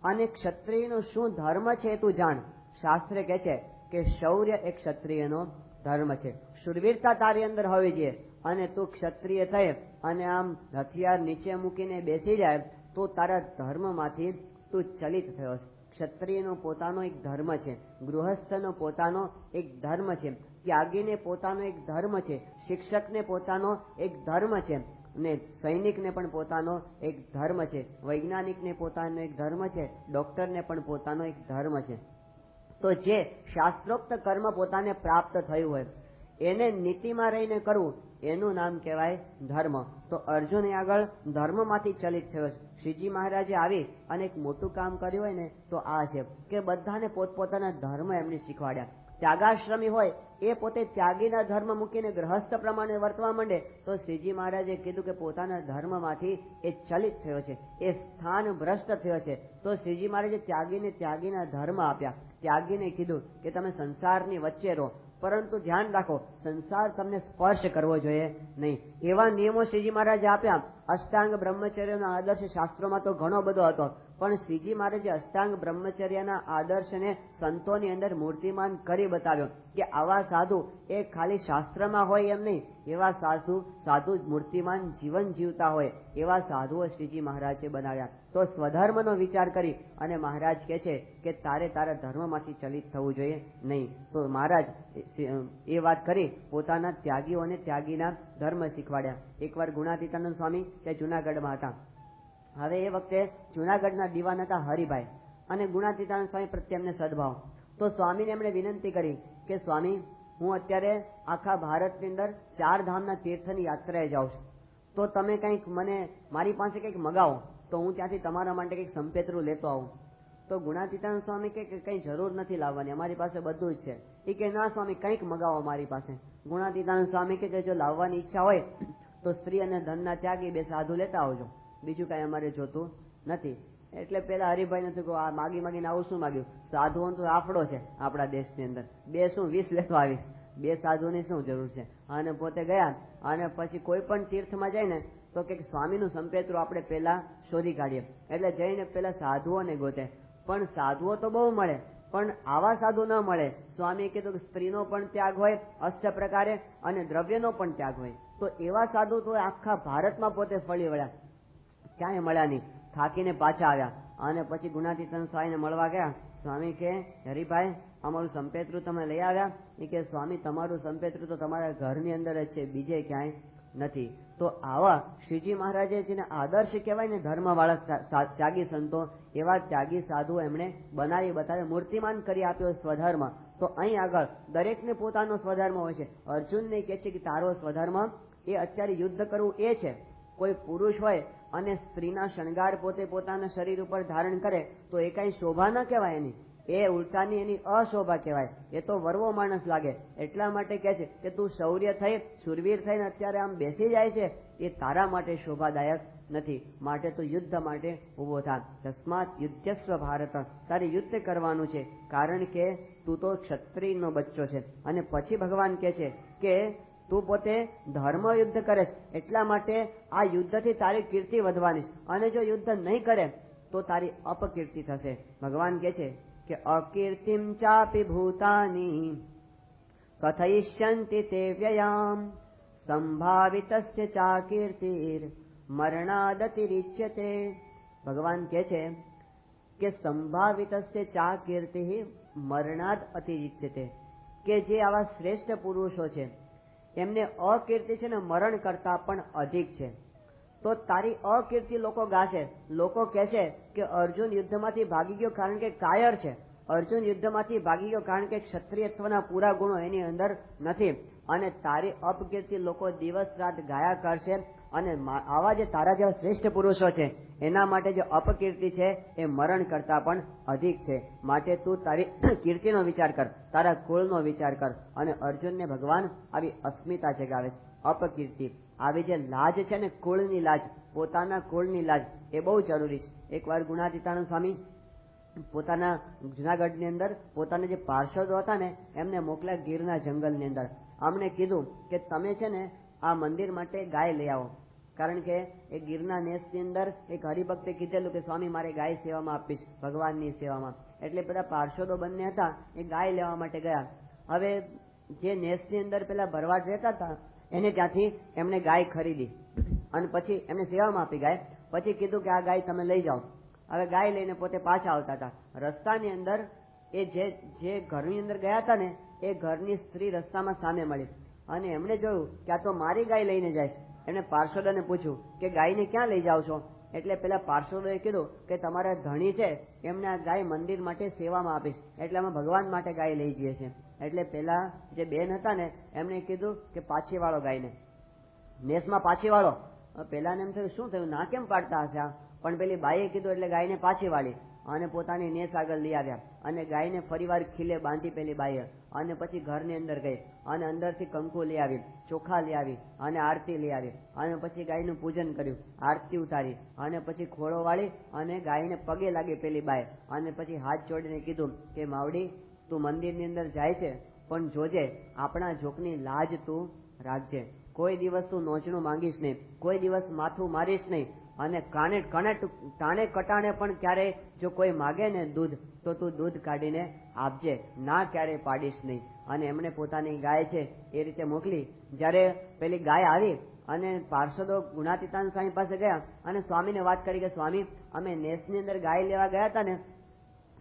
અને ક્ષત્રિયનો શું ધર્મ છે તું જાણ. શાસ્ત્ર કહે છે કે શૌર્ય એક ક્ષત્રિયનો ધર્મ છે. શુરવીરતા તારી અંદર હોવી જોઈએ અને તું ક્ષત્રિય થઈ અને આમ હથિયાર નીચે મૂકીને બેસી જાય તો તારા ધર્મમાંથી તું ચલિત થયો છે. ક્ષત્રિયનો પોતાનો એક ધર્મ છે, ગૃહસ્થનો પોતાનો એક ધર્મ છે, ત્યાગીને પોતાનો એક ધર્મ છે, શિક્ષકને પોતાનો એક ધર્મ છે ને સૈનિકને પણ પોતાનો એક ધર્મ છે, વૈજ્ઞાનિકને પોતાનો એક ધર્મ છે, ડોક્ટરને પણ પોતાનો એક ધર્મ છે. તો જે શાસ્ત્રોક્ત કર્મ પોતાને પ્રાપ્ત થયું હોય એને નીતિમાં રહીને કરવું એનું નામ કહેવાય ધર્મ. તો અર્જુન આગળ ધર્મમાંથી ચલિત થયો છે. શ્રીજી મહારાજે આવી અને એક મોટું કામ કર્યું હોય ને તો આ છે કે બધાને પોતપોતાના ધર્મ એમને શીખવાડ્યા. ત્યાગાશ્રમી હોય એ પોતે ત્યાગીના ધર્મ મૂકીને ગ્રહસ્થ પ્રમાણે વર્તવા માંડે તો શ્રીજી મહારાજે કીધું કે પોતાના ધર્મમાંથી એ ચલિત થયો છે, એ સ્થાન ભ્રષ્ટ થયો છે. તો શ્રીજી મહારાજે ત્યાગીને ત્યાગીના ધર્મ આપ્યા. ત્યાગીને કીધું કે તમે સંસારની વચ્ચે રહો પરંતુ ધ્યાન રાખો સંસાર તમને સ્પર્શ કરવો જોઈએ નહીં. એવા નિયમો શ્રીજી મહારાજે આપ્યા. અષ્ટાંગ બ્રહ્મચર્યનો આદર્શ શાસ્ત્રોમાં તો ઘણો બધો હતો પણ શ્રીજી મહારાજે અષ્ટાંગ બ્રહ્મચર્યના આદર્શને સંતોની અંદર મૂર્તિમાન કરી બતાવ્યો કે આવા સાધુ એ ખાલી શાસ્ત્રમાં હોય એમ નહીં, એવા સાધુ મૂર્તિમાન જીવન જીવતા હોય એવા સાધુઓ શ્રીજી મહારાજે બનાવ્યા. તો સ્વધર્મનો વિચાર કરી અને મહારાજ કહે છે કે તારે તારા ધર્મમાંથી ચલિત થવું જોઈએ નહીં. તો મહારાજ એ વાત કરી પોતાના ત્યાગીઓને ત્યાગીના ધર્મ શીખવાડ્યા. એકવાર ગુણાતીતાનંદ સ્વામી તે જુનાગઢમાં હતા. હવે એ વખતે જુનાગઢના દિવાન હતા હરિભાઈ અને ગુણાતીતાનંદ સ્વામી પ્રત્યે એમને સદભાવ. તો સ્વામીને એમણે વિનંતી કરી કે સ્વામી, હું અત્યારે આખા ભારતની અંદર 4 ધામના તીર્થની યાત્રાએ જાઉં છું, તો તમે કંઈક મને મારી પાસે કંઈક મગાવો તો હું ત્યાંથી તમારા માટે કંઈક સંપેતરું લેતો આવું. તો ગુણાતીતાનંદ સ્વામી કે કંઈ જરૂર નથી લાવવાની, અમારી પાસે બધું જ છે. એ કે ના સ્વામી, કંઈક મગાવો મારી પાસે. ગુણાતીતાનંદ સ્વામી કે જો લાવવાની ઈચ્છા હોય તો સ્ત્રી અને ધનના ત્યાગી 2 સાધુ લેતા આવજો, બીજું કાંઈ અમારે જોતું નથી. એટલે પેલા હરિભાઈ નથી કહું, આ માગી માગીને આવું શું માગ્યું? સાધુઓનો તો આફડો છે આપણા દેશની અંદર, 2 શું 20 લેતો આવીશ, 2 સાધુની શું જરૂર છે? અને પોતે ગયા અને પછી કોઈ પણ તીર્થમાં જાય ને તો કે સ્વામીનું સંપેતરું આપણે પેલા શોધી કાઢીએ. એટલે જઈને પેલા સાધુઓને ગોતે, પણ સાધુઓ તો બહુ મળે, પણ આવા સાધુ ન મળે. સ્વામીએ કીધું કે સ્ત્રીનો પણ ત્યાગ હોય અષ્ટ પ્રકારે અને દ્રવ્યનો પણ ત્યાગ હોય. તો એવા સાધુ તો આખા ભારતમાં પોતે ફળી વળ્યા, ક્યાંય મળ્યા નહીં. થાકીને પાછા આવ્યા અને પછી ગુણાતીતાનંદ સ્વામીને મળવા ગયા. સ્વામી કે હરિભાઈ, અમારું સંપેતરું તમે લઈ આવ્યા? એ કે સ્વામી, તમારું સંપેતરું તો તમારા ઘરની અંદર જ છે, બીજે ક્યાંય નથી. તો આવા શ્રીજી મહારાજે જેને આદર્શ કહેવાય ને ધર્મવાળા ત્યાગી સંતો, એવા ત્યાગી સાધુ એમણે બનાવી બતાવે, મૂર્તિમાન કરી આપ્યો સ્વધર્મ. તો અહીં આગળ દરેકને પોતાનો સ્વધર્મ હોય છે. અર્જુનને કહે છે કે તારો સ્વધર્મ એ અત્યારે યુદ્ધ કરવું એ છે. કોઈ પુરુષ હોય અને સ્ત્રીના શણગાર પોતે પોતાના શરીર ઉપર ધારણ કરે તો એ કઈ શોભા ન કહેવાય એની, એ ઉલટાની એની અશોભા કહેવાય. એ તો વરવો માણસ લાગે. એટલા માટે કહે છે કે તું શૌર્ય થઈ, શુરવીર થઈને અત્યારે આમ બેસી જાય છે, એ તારા માટે શોભાદાયક નથી. માટે તું યુદ્ધ માટે ઉભો થા. તસ્માત યુદ્ધસ્વ ભારત, તારે યુદ્ધ કરવાનું છે, કારણ કે તું તો ક્ષત્રિયનો બચ્ચો છે. અને પછી ભગવાન કહે છે કે તું પોતે ધર્મ યુદ્ધ કરે છે, એટલા માટે આ યુદ્ધથી તારી કીર્તિ વધવાની છે, અને જો યુદ્ધ નહીં કરે તો તારી અપકીર્તિ થશે. ભગવાન કહે છે કે અકીર્તિમ ચાપી ભૂતાની કથયિષ્યન્તિ તે વ્યયામ સંભાવિતસ્ય ચાકીર્તિર મરણાદતિરિચ્યતે. ભગવાન કહે છે કે સંભાવિતસ્ય ચાકીર્તિ મરણાદ અતિરિચ્યતે, કે જે આવા શ્રેષ્ઠ પુરુષો છે એમને અકીર્તિ છે ને મરણ કરતા પણ અધિક છે. તો તારી અકીર્તિ લોકો ગાશે, લોકો કહેશે કે અર્જુન યુદ્ધમાંથી ભાગી ગયો કારણ કે કાયર છે, અર્જુન યુદ્ધમાંથી ભાગી ગયો કારણ કે ક્ષત્રિયત્વના પૂરા ગુણો એની અંદર નથી. અને તારી અપકીર્તિ લોકો દિવસ રાત ગાયા કરશે. અને આવા જે તારા જેવા શ્રેષ્ઠ પુરુષો છે એના માટે જે અપકીર્તિ છે એ મરણ કરતા પણ અધિક છે. માટે તું તારી કીર્તિનો વિચાર કર, તારા કુળનો વિચાર કર. અને અર્જુનને ભગવાન આવી અસ્મિતા જગાવે છે, અપકીર્તિ. આવી જે લાજ છે ને, કુળની લાજ, પોતાના કુળની લાજ, એ બહુ જરૂરી છે. એકવાર ગુણાતીતાનંદ સ્વામી પોતાના જુનાગઢની અંદર પોતાના જે પાર્ષદો હતા ને એમને મોકલ્યા ગીરના જંગલની અંદર. અમને કીધું કે તમે છે ને આ મંદિર માટે ગાય લઈ આવો, કારણ કે એ ગીરના નેસની અંદર એક હરિભક્તે કીધેલું કે સ્વામી મારે ગાય સેવામાં આપીશ, ભગવાનની સેવામાં. એટલે બધા પાર્ષદો બંને હતા એ ગાય લેવા માટે ગયા. હવે જે નેસની અંદર પેલા ભરવાડ રહેતા હતા એને ત્યાંથી એમને ગાય ખરીદી અને પછી એમને સેવામાં આપી ગાય. પછી કીધું કે આ ગાય તમે લઈ જાઓ. હવે ગાય લઈને પોતે પાછા આવતા હતા. રસ્તાની અંદર એ જે ઘરની અંદર ગયા હતા ને એ ઘરની સ્ત્રી રસ્તામાં સામે મળી અને એમણે જોયું કે આ તો મારી ગાય લઈને જાય છે. એમણે પાર્ષદોને પૂછ્યું કે ગાયને ક્યાં લઈ જાઓ છો? એટલે પેલા પાર્ષદોએ કીધું કે તમારા ધણી છે એમને આ ગાય મંદિર માટે સેવામાં આપીશ, એટલે અમે ભગવાન માટે ગાય લઈ જઈએ છીએ. એટલે પેલા જે બેન હતા ને એમણે કીધું કે પાછી વાળો ગાયને, નેસમાં પાછી વાળો. પેલાને એમ થયું શું થયું, ના કેમ પાડતા હશે? પણ પેલી બાઈએ કીધું એટલે ગાયને પાછી વાળી અને પોતાની નેસ આગળ લઈ આવ્યા અને ગાયને ફરીવાર ખીલે બાંધી પેલી બાઈએ અને પછી ઘરની અંદર ગઈ અને અંદરથી કંકુ લઈ આવી, ચોખા લઈ આવી અને આરતી લઈ આવી અને પછી ગાયનું પૂજન કર્યું, આરતી ઉતારી અને પછી ખોળો વાળી અને ગાયને પગે લાગી પેલી બાઈ અને પછી હાથ જોડીને કીધું કે માવડી તું મંદિરની અંદર જાય છે પણ જોજે આપણા જોકની લાજ તું રાખજે, કોઈ દિવસ તું નોચણું માંગીશ નહીં, કોઈ દિવસ માથું મારીશ નહીં અને ટાણે કટાણે પણ ક્યારેય જો કોઈ માગે ને દૂધ તો તું દૂધ કાઢીને આપજે, ના ક્યારેય પાડીશ નહીં. અને એમણે પોતાની ગાય છે એ રીતે મોકલી. જ્યારે પેલી ગાય આવી અને પાર્ષદો ગુણાતીતાનંદ સ્વામી પાસે ગયા અને સ્વામીને વાત કરી કે સ્વામી, અમે નેસની અંદર ગાય લેવા ગયા હતા ને,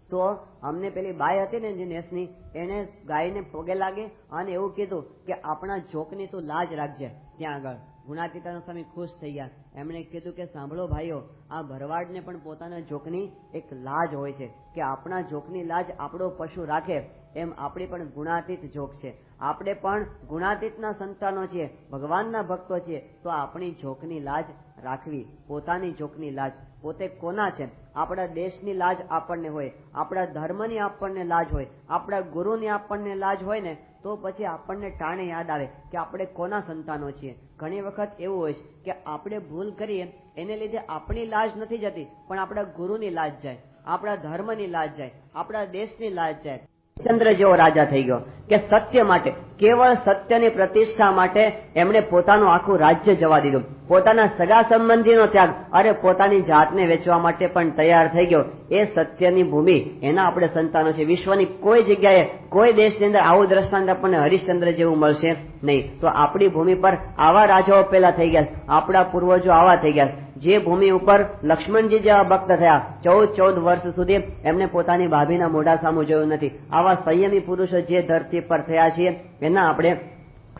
તો અમને પેલી બાઈ હતી ને જે નેસની, એને ગાયને પગે લાગી અને એવું કીધું કે આપણા જોકની તું લાજ રાખજે. ત્યાં આગળ ગુણાતીતાનંદ સ્વામી ખુશ થઈ ગયા. એમણે કીધું કે સાંભળો ભાઈઓ, આ ભરવાડને પણ પોતાના જોકની એક લાજ હોય છે, કે આપણા જોકની લાજ આપણો પશુ રાખે એમ આપણી પણ ગુણાતીત જોક છે. આપણે પણ ગુણાતીતના સંતાનો છીએ, ભગવાનના ભક્તો છીએ, તો આપણી જોકની લાજ રાખવી, પોતાની જોકની લાજ. પોતે કોના છે? આપણા દેશની લાજ આપણને હોય, આપણા ધર્મની આપણને લાજ હોય, આપણા ગુરુની આપણને લાજ હોય ને, તો પછી આપણને ટાણે યાદ આવે કે આપણે કોના સંતાનો છીએ. ઘણી વખત એવું હોય છે કે આપણે ભૂલ કરીએ એને લીધે આપણી લાજ નથી જતી, પણ આપણા ગુરુની લાજ જાય, આપણા ધર્મની લાજ જાય, આપણા દેશની લાજ જાય. ચંદ્ર જેવો રાજા થઈ ગયો કે સત્ય માટે, કેવળ સત્યની પ્રતિષ્ઠા માટે એમણે પોતાનું આખું રાજ્ય જવા દીધું, પોતાના સગા સંબંધીનો ત્યાગ, અરે પોતાની જાતને વેચવા માટે પણ તૈયાર થઈ ગયો. એ સત્યની ભૂમિ, એના આપણે સંતાનો છે. વિશ્વની કોઈ જગ્યાએ, કોઈ દેશની અંદર આવું દ્રષ્ટાંત આપણને હરિશ્ચંદ્ર જેવું મળશે નહીં. તો આપણી ભૂમિ પર આવા રાજાઓ પેલા થઈ ગયા, આપણા પૂર્વજો આવા થઈ ગયા. જે ભૂમિ ઉપર લક્ષ્મણજી જેવા ભક્ત થયા, 14 વર્ષ સુધી એમને પોતાની ભાભીના મોઢા સામું જોયું નથી. આવા સંયમી પુરુષો જે ધરતી પર થયા છીએ એના આપણે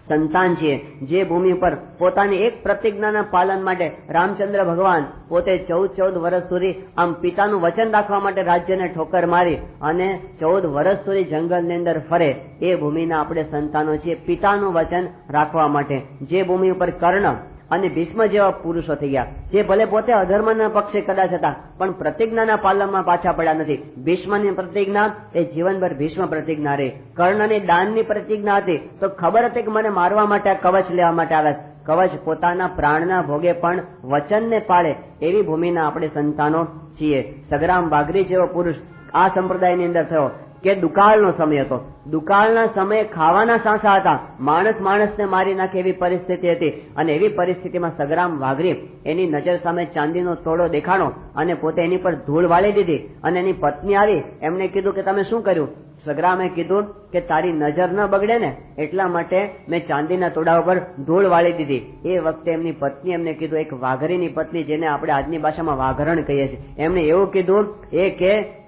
સંતાન છીએ. જે ભૂમિ પર પોતાની એક પ્રતિજ્ઞાના પાલન માટે રામચંદ્ર ભગવાન પોતે 14 વર્ષ સુધી આમ પિતાનું વચન રાખવા માટે રાજ્યને ઠોકર મારી અને 14 વર્ષ સુધી જંગલની અંદર ફરે, એ ભૂમિના આપણે સંતાનો છીએ, પિતાનું વચન રાખવા માટે. જે ભૂમિ ઉપર કર્ણ અને ભીષ્મ જેવા પુરુષો થઈ ગયા, જે ભલે પોતે અધર્મના પક્ષે કદાચ હતા, પણ પ્રતિજ્ઞાના પાલનમાં પાછા પડ્યા નથી. ભીષ્મની પ્રતિજ્ઞા એ જીવનભર ભીષ્મ પ્રતિજ્ઞા રહી. કર્ણની દાનની પ્રતિજ્ઞા હતી, તો ખબર હતી કે મને મારવા માટે આ કવચ લેવા માટે આવે. કવચ પોતાના પ્રાણના ભોગે પણ વચનને પાળે એવી ભૂમિના આપણે સંતાનો છીએ. સગ્રામ બાગરી જેવો પુરુષ આ સંપ્રદાયની અંદર થયો કે દુકાળનો સમય હતો, દુકાળના સમયે ખાવાના સાંસા હતા, માણસ માણસને મારી નાખે એવી પરિસ્થિતિ હતી. અને એવી પરિસ્થિતિમાં સગ્રામ વાઘરી એની નજર સામે ચાંદીનો તોડો દેખાણો અને પોતે એની પર ધૂળ વાળી દીધી. અને એની પત્ની આવી, એમને કીધું કે તમે શું કર્યું? સગ્રામે કીધું કે તારી નજર ન બગડે ને એટલા માટે મેં ચાંદીના તોડા ઉપર ધૂળ વાળી દીધી. એ વખતે એમની પત્ની એમને કીધું, એક વાઘરીની પત્ની, જેને આપણે આજની ભાષામાં વાઘરણ કહીએ છીએ, એમને એવું કીધું એ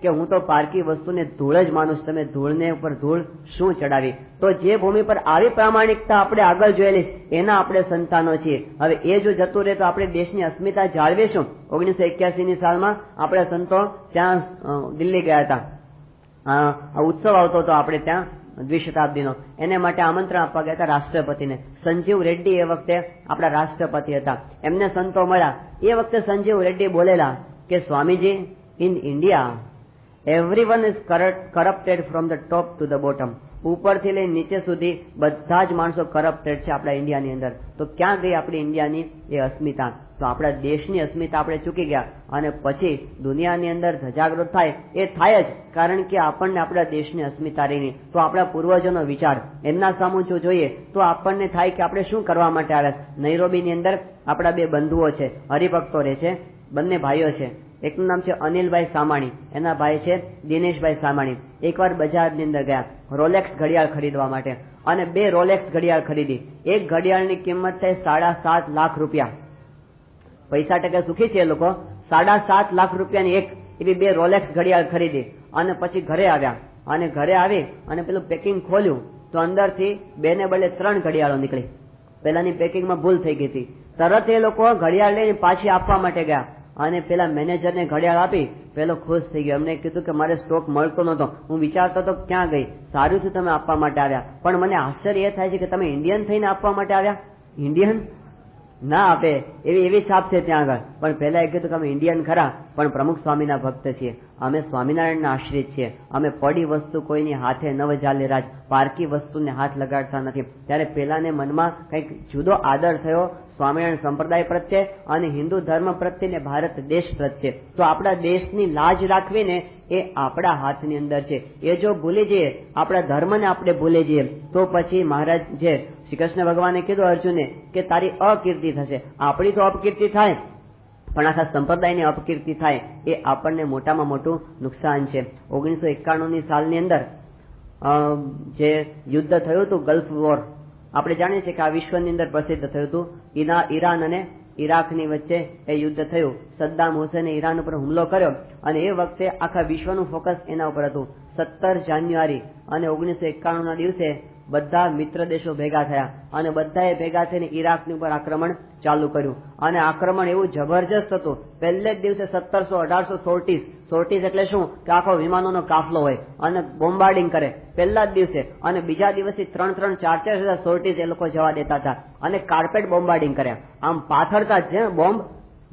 કે હું તો પારકી વસ્તુને ધૂળ જ માનું છું, તમે ધૂળને ઉપર ધૂળ શું ચડાવી? તો જે ભૂમિ પર આવી પ્રામાણિકતા આપણે આગળ જોયેલી એના આપણે સંતાનો છીએ. હવે એ જો જતું રહે તો આપણે દેશની અસ્મિતા જાળવીશું. 1981ની સાલમાં આપણા સંતો ત્યાં દિલ્હી ગયા હતા, ઉત્સવ આવતો હતો આપણે ત્યાં દ્વિશતાબ્દીનો, એને માટે આમંત્રણ આપવા ગયા હતા રાષ્ટ્રપતિને. સંજીવ રેડ્ડી એ વખતે આપણા રાષ્ટ્રપતિ હતા. એમને સંતો મળ્યા. એ વખતે સંજીવ રેડ્ડી બોલેલા કે Swamiji, in India everyone is corrupted from the top to the bottom. ઉપરથી લઈને નીચે સુધી બધા જ માણસો કરપ્ટેડ છે આપણા ઇન્ડિયાની અંદર. તો ક્યાં ગઈ આપણી ઇન્ડિયાની એ અસ્મિતા? તો આપણા દેશની અસ્મિતા આપણે ચૂકી ગયા. અને પછી દુનિયાની અંદર ધજાગરો થાય એ થાય જ, કારણ કે આપણને આપણા દેશની અસ્મિતા રહી. તો આપણા પૂર્વજોનો વિચાર એમના સામું જો જોઈએ તો આપણને થાય કે આપણે શું કરવા માટે આવ્યા. નૈરોબીની અંદર આપણા બે બંધુઓ છે, હરિભક્તો રહે છે, બંને ભાઈઓ છે. એકનું નામ છે અનિલભાઈ સામાણી, એના ભાઈ છે દિનેશભાઈ સામાણી. એકવાર બજારની અંદર ગયા રોલેક્સ ઘડિયાળ ખરીદવા માટે, અને 2 રોલેક્સ ઘડિયાળ ખરીદી. એક ઘડિયાળની કિંમત થાય 7.5 લાખ રૂપિયા. પૈસા ટકે સુખી છે એ લોકો. 7.5 લાખ રૂપિયાની એક એવી 2 રોલેક્સ ઘડિયાળ ખરીદી. અને પછી ઘરે આવ્યા, અને ઘરે આવી અને પેલું પેકિંગ ખોલ્યું તો અંદરથી 2 ને બદલે 3 ઘડિયાળો નીકળી. પેલાની પેકિંગમાં ભૂલ થઈ ગઈ હતી. તરત એ લોકો ઘડિયાળ લઈને પાછી આપવા માટે ગયા અને પેલા મેનેજરને ઘડિયાળ આપી. પેલો ખુશ થઈ ગયો. એમને કીધું કે મારે સ્ટોક મળતો નતો, હું વિચારતો હતો ક્યાં ગઈ. સારું છે તમે આપવા માટે આવ્યા, પણ મને આશ્ચર્ય એ થાય છે કે તમે ઇન્ડિયન થઈને આપવા માટે આવ્યા. ઇન્ડિયન ના આપે એવી છાપ છે ત્યાં આગળ. પણ પહેલા એ કીધું કે અમે ઇન્ડિયન ખરા, પણ પ્રમુખ સ્વામીના ભક્ત છીએ, અમે સ્વામિનારાયણના આશ્રિત છીએ, અમે પડી વસ્તુ કોઈની હાથે નવ ચાલે રાજ, પારકી વસ્તુને હાથ લગાડતા નથી. ત્યારે પેલાને મનમાં કંઈક જુદો આદર થયો સ્વામિનારાયણ સંપ્રદાય પ્રત્યે અને હિન્દુ ધર્મ પ્રત્યે ને ભારત દેશ પ્રત્યે. તો આપણા દેશની લાજ રાખવીને એ આપણા હાથની અંદર છે. એ જો ભૂલી જઈએ, આપણા ધર્મને આપણે ભૂલી જઈએ, તો પછી મહારાજ જે શ્રી કૃષ્ણ ભગવાને કીધું અર્જુને કે તારી અકીર્તિ થશે. આપણી તો અપકીર્તિ થાય, પણ આખા સંપ્રદાયની અપકીર્તિ થાય એ આપણને મોટામાં મોટું નુકસાન છે. 1991ની સાલની અંદર જે યુદ્ધ થયું હતું ગલ્ફ વોર, આપણે જાણીએ છીએ કે આ વિશ્વની અંદર પ્રસિદ્ધ થયું હતું. ઈરાન અને ઈરાકની વચ્ચે એ યુદ્ધ થયું. સદ્દામ હુસેને ઈરાન ઉપર હુમલો કર્યો અને એ વખતે આખા વિશ્વનું ફોકસ એના ઉપર હતું. 17 જાન્યુઆરી અને 1991 ના દિવસે બધા મિત્ર દેશો ભેગા થયા અને બધાએ ભેગા થઈને ઈરાકની ઉપર આક્રમણ ચાલુ કર્યું અને આક્રમણ એવું જબરજસ્ત હતું. પહેલે જ દિવસે 1700-1800 સોર્ટીસ એટલે શું કે આખો વિમાનોનો કાફલો હોય અને બોમ્બાર્ડિંગ કરે પહેલા જ દિવસે, અને બીજા દિવસથી 3-3, 4-4 હજાર સોર્ટીસ એ લોકો જવા દેતા હતા અને કાર્પેટ બોમ્બાર્ડિંગ કર્યા. આમ પાથરતા જ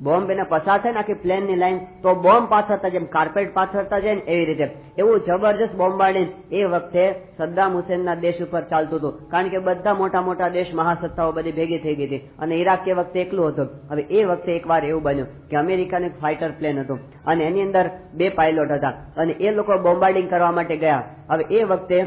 બોમ્બ એને પસાર થાય ને આખી પ્લેનની લાઈન, તો બોમ્બ પાથરતા જેમ કાર્પેટ પાથરતા જાય ને એવી રીતે એવું જબરજસ્ત બોમ્બાર્ડિંગ એ વખતે સદ્દામ હુસેનના દેશ ઉપર ચાલતું હતું. કારણ કે બધા મોટા મોટા દેશ મહાસત્તાઓ બધી ભેગી થઈ ગઈ હતી અને ઈરાક એ વખતે એકલું હતું. હવે એ વખતે એકવાર એવું બન્યું કે અમેરિકાનું એક ફાઇટર પ્લેન હતું અને એની અંદર 2 પાયલોટ હતા અને એ લોકો બોમ્બાર્ડિંગ કરવા માટે ગયા. હવે એ વખતે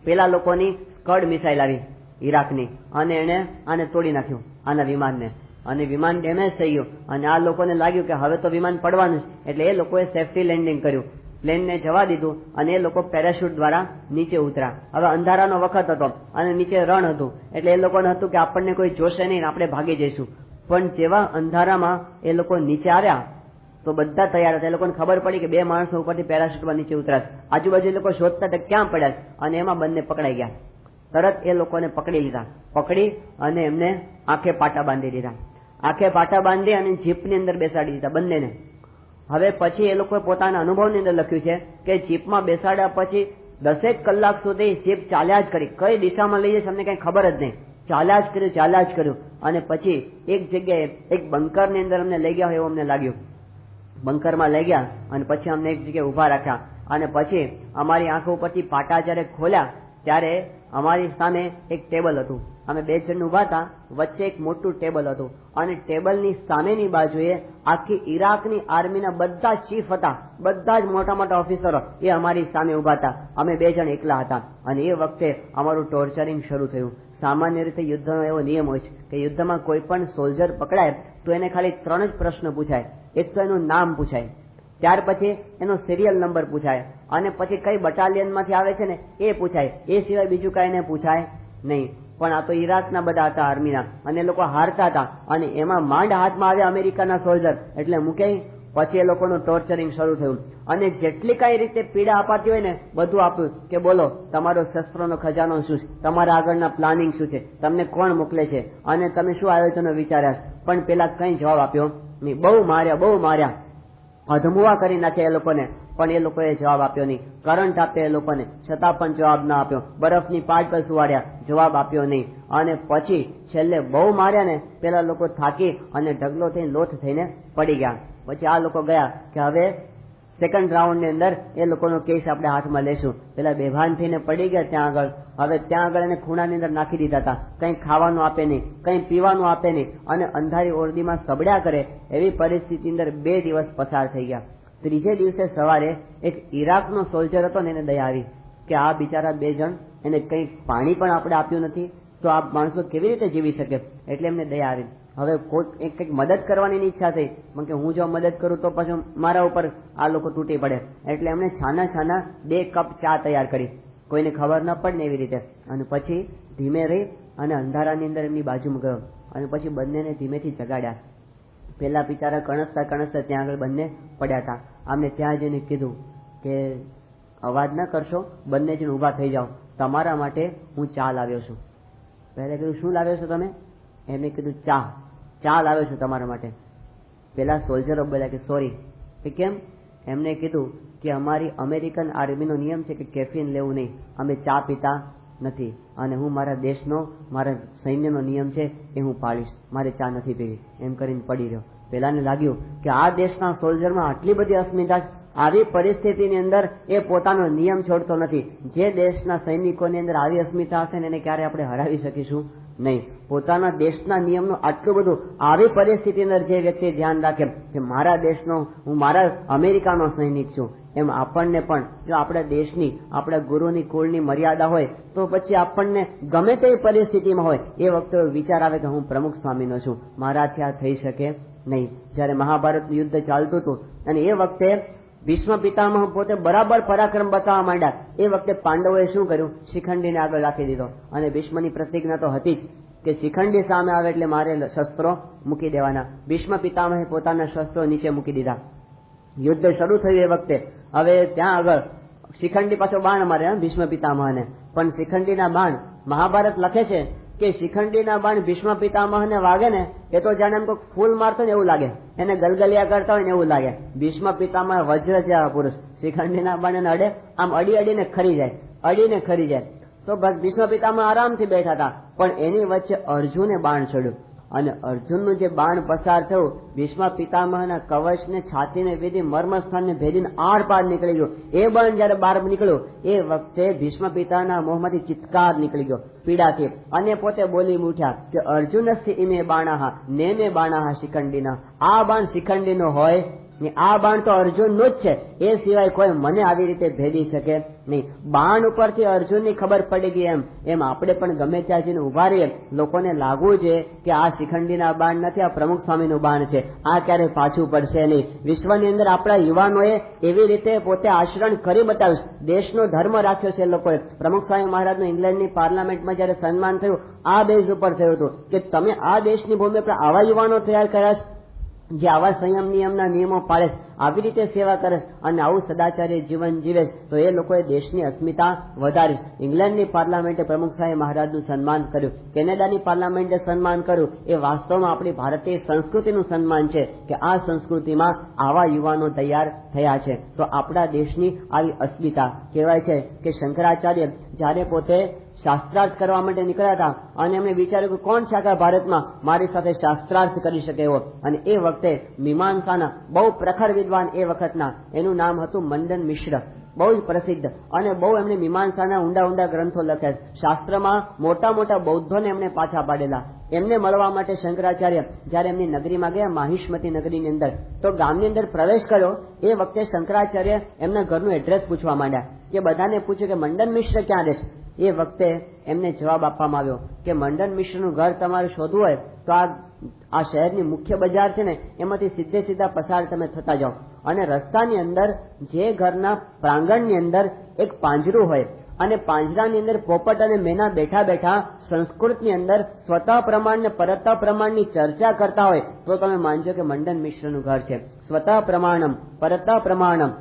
પેલા લોકોની સ્કડ મિસાઇલ આવી ઈરાકની અને એને આને તોડી નાખ્યું, આના વિમાનને, અને વિમાન ડેમેજ થઈ ગયું અને આ લોકોને લાગ્યું કે હવે તો વિમાન પડવાનું છે. એટલે એ લોકોએ સેફટી લેન્ડિંગ કર્યું, પ્લેનને જવા દીધું અને એ લોકો પેરાશૂટ દ્વારા નીચે ઉતર્યા. હવે અંધારાનો વખત હતો અને નીચે રણ હતું એટલે એ લોકોને હતું કે આપણને કોઈ જોશે નહીં, આપણે ભાગી જઈશું. પણ જેવા અંધારામાં એ લોકો નીચે આવ્યા તો બધા તૈયાર હતા. એ લોકોને ખબર પડી કે 2 માણસો ઉપરથી પેરાશૂટમાં નીચે ઉતર્યા. આજુબાજુ એ લોકો શોધતા હતા ક્યાં પડ્યા અને એમાં બંને પકડાઈ ગયા. તરત એ લોકોને પકડી લીધા, પકડી અને એમને આંખે પાટા બાંધી દીધા. આંખે પાટા બાંધી અને જીપની અંદર બેસાડી દીધા બંનેને. હવે પછી એ લોકોએ પોતાના અનુભવની અંદર લખ્યું છે કે જીપમાં બેસાડ્યા પછી 10 કલાક સુધી જીપ ચાલ્યા જ કરી, કઈ દિશામાં લઈ જશે અમને કઈ ખબર જ નહીં, ચાલ્યા જ કર્યું અને પછી એક જગ્યાએ એક બંકરની અંદર અમને લઈ ગયા હોય એવું અમને લાગ્યું. બંકરમાં લઈ ગયા અને પછી અમને એક જગ્યાએ ઉભા રાખ્યા અને પછી અમારી આંખો ઉપરથી પાટા જયારે ખોલ્યા ત્યારે અમારી સામે એક ટેબલ હતું. અમે 2 જણ ઉભા હતા, વચ્ચે એક મોટું ટેબલ હતું અને ટેબલની સામેની બાજુએ આખી ઈરાકની આર્મીના બધા ચીફ હતા, બધા જ મોટા મોટા ઓફિસરો એ અમારી સામે ઉભા હતા. અમે 2 જણ એકલા હતા અને એ વખતે અમારું ટોર્ચરિંગ શરૂ થયું. સામાન્ય રીતે યુદ્ધનો એવો નિયમ હોય છે કે યુદ્ધમાં કોઈ પણ સોલ્જર પકડાય તો એને ખાલી 3 જ પ્રશ્ન પૂછાય. એક તો એનું નામ પૂછાય, ત્યાર પછી એનો સિરિયલ નંબર પૂછાય અને પછી કઈ બટાલિયનમાંથી આવે છે ને એ પૂછાય. એ સિવાય બીજું કાંઈ પૂછાય નહીં. પણ આ તો ઈરાકના બધા હતા આર્મીના અને એ લોકો હારતા હતા અને એમાં માંડ હાથમાં આવ્યા અમેરિકાના સોલ્જર એટલે મૂકે. પછી એ લોકોનું ટોર્ચરિંગ શરૂ થયું અને જેટલી કઈ રીતે પીડા અપાતી હોય ને બધું આપ્યું કે બોલો તમારો શસ્ત્રોનો ખજાનો શું છે, તમારા આગળના પ્લાનિંગ શું છે, તમને કોણ મોકલે છે અને તમે શું આયોજનો વિચાર્યા. પણ પેલા કઈ જવાબ આપ્યો નહીં. બહુ માર્યા, અધમુવા કરી નાખ્યા એ લોકોને, પણ એ લોકોએ જવાબ આપ્યો નહીં. કરંટ આપ્યો એ લોકોને છતાં પણ જવાબ ના આપ્યો. બરફની પાટ પર સુવાડ્યા, જવાબ આપ્યો નહીં. અને પછી છેલ્લે બહુ માર્યા ને પેલા લોકો થાકી અને ઢગલો થઈને લોથ થઈને પડી ગયા. પછી આ લોકો ગયા કે હવે સેકન્ડ રાઉન્ડની અંદર એ લોકોનો કેસ આપણે હાથમાં લેશું. પેલા બેભાન થઈને પડી ગયા ત્યાં આગળ. હવે ત્યાં આગળ એને ખૂણાની અંદર નાખી દીધા હતા. કંઈ ખાવાનું આપે નહીં, કંઈ પીવાનું આપે નહીં અને અંધારી ઓરડીમાં સબડ્યા કરે એવી પરિસ્થિતિ અંદર 2 દિવસ પસાર થઈ ગયા. ત્રીજે દિવસે સવારે એક ઈરાકનો સોલ્જર હતો ને એને દયા આવી કે આ બિચારા 2 જણ, એને કંઈ પાણી પણ આપણે આપ્યું નથી તો આ માણસો કેવી રીતે જીવી શકે. એટલે એમને દયા આવી. હવે કોઈ કંઈક મદદ કરવાની ઈચ્છા થઈ કે હું જો મદદ કરું તો પછી મારા ઉપર આ લોકો તૂટી પડે. એટલે એમણે છાના 2 કપ ચા તૈયાર કરી, કોઈને ખબર ન પડે ને એવી રીતે. અને પછી ધીમે રહી અને અંધારાની અંદર એમની બાજુમાં ગયો અને પછી બંનેને ધીમેથી જગાડ્યા. પેલા બિચારા કણસતા ત્યાં આગળ બંને પડ્યા હતા. આમને ત્યાં જઈને કીધું કે અવાજ ન કરશો, બંને જણ ઊભા થઈ જાઓ, તમારા માટે હું ચા લાવ્યો છું. પહેલા કીધું શું લાવ્યો છો તમે? એમને કીધું ચા લાવ્યો છું તમારા માટે. પેલા સોલ્જરો બોલ્યા કે સોરી. કે કેમ? એમને કીધું કે અમારી અમેરિકન આર્મીનો નિયમ છે કે કેફીન લેવું નહીં, અમે ચા પીતા નથી અને હું મારા દેશનો, મારા સૈન્યનો નિયમ છે એ હું પાળીશ, મારે ચા નથી પીવી. એમ કરીને પડી રહ્યો. પેલાને લાગ્યું કે આ દેશના સોલ્જરમાં આટલી બધી અસ્મિતા, આવી પરિસ્થિતિની અંદર એ પોતાનો નિયમ છોડતો નથી. જે દેશના સૈનિકોની અંદર આવી અસ્મિતા હશે ને એને ક્યારે આપણે હરાવી શકીશું નહીં. પોતાના દેશના નિયમનું આટલું બધું, આવી પરિસ્થિતિ અંદર જે વ્યક્તિ ધ્યાન રાખે કે મારા દેશનો, હું મારા અમેરિકાનો સૈનિક છું, એમ આપણને પણ જો આપણા દેશની, આપણા ગુરુની કુળની મર્યાદા હોય તો પછી આપણને ગમે તેવી પરિસ્થિતિમાં હોય એ વખતે વિચાર આવે કે હું પ્રમુખ સ્વામીનો છું, મારાથી આ થઈ શકે નહીં. જયારે મહાભારતનું યુદ્ધ ચાલતું હતું અને એ વખતે ભીષ્મ પિતામહ પોતે બરાબર પરાક્રમ બતાવવા માંડ્યા. એ વખતે પાંડવોએ શું કર્યું? શિખંડીને આગળ રાખી દીધો. અને ભીષ્મની પ્રતિજ્ઞા તો હતી જ કે શિખંડી સામે આવે એટલે મારે શસ્ત્રો મૂકી દેવાના. ભીષ્મ પિતામહે પોતાના શસ્ત્રો નીચે મૂકી દીધા. યુદ્ધ શરૂ થયું એ વખતે હવે ત્યાં આગળ શિખંડી પાછો બાણ મારે ભીષ્મ પિતામહને. પણ શિખંડીના બાણ, મહાભારત લખે છે કે શિખંડીના બાણ ભીષ્મ પિતામહને વાગે ને એ તો જાણે એમ કોઈ ફૂલ મારતો ને એવું લાગે, એને ગલગલિયા કરતા હોય ને એવું લાગે. ભીષ્મ પિતામહ વજ્ર છે આ પુરુષ. શિખંડીના બાણ એને અડે, આમ અડીને ખરી જાય. તો બસ ભીષ્મ પિતામહ આરામથી બેઠા હતા, પણ એની વચ્ચે અર્જુને બાણ ચડ્યું. અને અર્જુનનું જે બાણ પસાર થયું ભીષ્મ પિતામહના કવચને, છાતીને વેધી, મર્મસ્થાનને ભેદીને આર પાર નીકળી ગયો. એ બાણ જયારે બહાર નીકળ્યું એ વખતે ભીષ્મ પિતાના મોંમાંથી ચિત્કાર નીકળી ગયો પીડાથી, અને પોતે બોલી ઉઠ્યા કે અર્જુનસ્ય ઇમે બાણાહા નેમે બાણાહા શિખંડીના. આ બાણ શિખંડીનો હોય ને આ બાણ તો અર્જુનનું જ છે, એ સિવાય કોઈ મને આવી રીતે ભેદી શકે નહીં. બાણ ઉપરથી અર્જુનની ખબર પડી ગઈ. એમ આપણે પણ ગમે ત્યાં જઈને ઉભા રહીએ, લોકોને લાગવું છે કે આ શિખંડીના બાણ નથી, આ પ્રમુખ સ્વામીનું બાણ છે, આ ક્યારેય પાછું પડશે નહીં. વિશ્વની અંદર આપણા યુવાનોએ એવી રીતે પોતે આચરણ કરી બતાવ્યું, દેશનો ધર્મ રાખ્યો છે. લોકોએ પ્રમુખ સ્વામી મહારાજનું ઇંગ્લેન્ડની પાર્લામેન્ટમાં જયારે સન્માન થયું આ બેઝ ઉપર થયું હતું કે તમે આ દેશની ભૂમિ પર આવા યુવાનો તૈયાર કર્યા છે જે આવા સંયમ નિયમના નિયમો પાળે, આવી રીતે સેવા કરે અને આવું સદાચાર્ય જીવન જીવે, તો એ લોકોએ દેશની અસ્મિતા વધારી. ઇંગ્લેન્ડની પાર્લામેન્ટે પ્રમુખ સાહેબ મહારાજનું સન્માન કર્યું, કેનેડાની પાર્લામેન્ટે સન્માન કર્યું. એ વાસ્તવમાં આપણી ભારતીય સંસ્કૃતિનું સન્માન છે કે આ સંસ્કૃતિમાં આવા યુવાનો તૈયાર થયા છે. તો આપણા દેશની આવી અસ્મિતા કહેવાય છે કે શંકરાચાર્ય જ્યારે પોતે શાસ્ત્રાર્થ કરવા માટે નીકળ્યા હતા અને એમણે વિચાર્યું કે કોણ છે આખા ભારતમાં મારી સાથે શાસ્ત્રાર્થ કરી શકે એવો. અને એ વખતે મીમાંસાના બહુ પ્રખર વિદ્વાન એ વખતના, એનું નામ હતું મંડન મિશ્ર, બહુ જ પ્રસિદ્ધ, અને બહુ એમણે મીમાંસાના ઊંડા ગ્રંથો લખ્યા છે. શાસ્ત્રમાં મોટા બૌદ્ધોને એમણે પાછા પાડેલા. એમને મળવા માટે શંકરાચાર્ય જયારે એમની નગરીમાં ગયા, માહિષ્મતી નગરીની અંદર, તો ગામની અંદર પ્રવેશ કર્યો. એ વખતે શંકરાચાર્ય એમના ઘરનું એડ્રેસ પૂછવા માંડ્યા કે બધાને પૂછ્યું કે મંડન મિશ્ર ક્યાં રહે છે. એ વખતે એમને જવાબ આપવામાં આવ્યો કે મંડન મિશ્રનું ઘર તમારે શોધવું હોય તો આ શહેરની મુખ્ય બજાર છે ને એમાંથી સીધા પસાર તમે થતા જાઓ, અને રસ્તાની અંદર જે ઘરના પ્રાંગણની અંદર એક પાંજરું હોય અને પાંજરાની અંદર પોપટ અને મેના બેઠા સંસ્કૃતની અંદર સ્વતઃ પ્રમાણ ને પરત પ્રમાણની ચર્ચા કરતા હોય તો તમે માનજો કે મંડન મિશ્રનું ઘર છે. સ્વતઃ પ્રમાણમ પરત પ્રમાણમ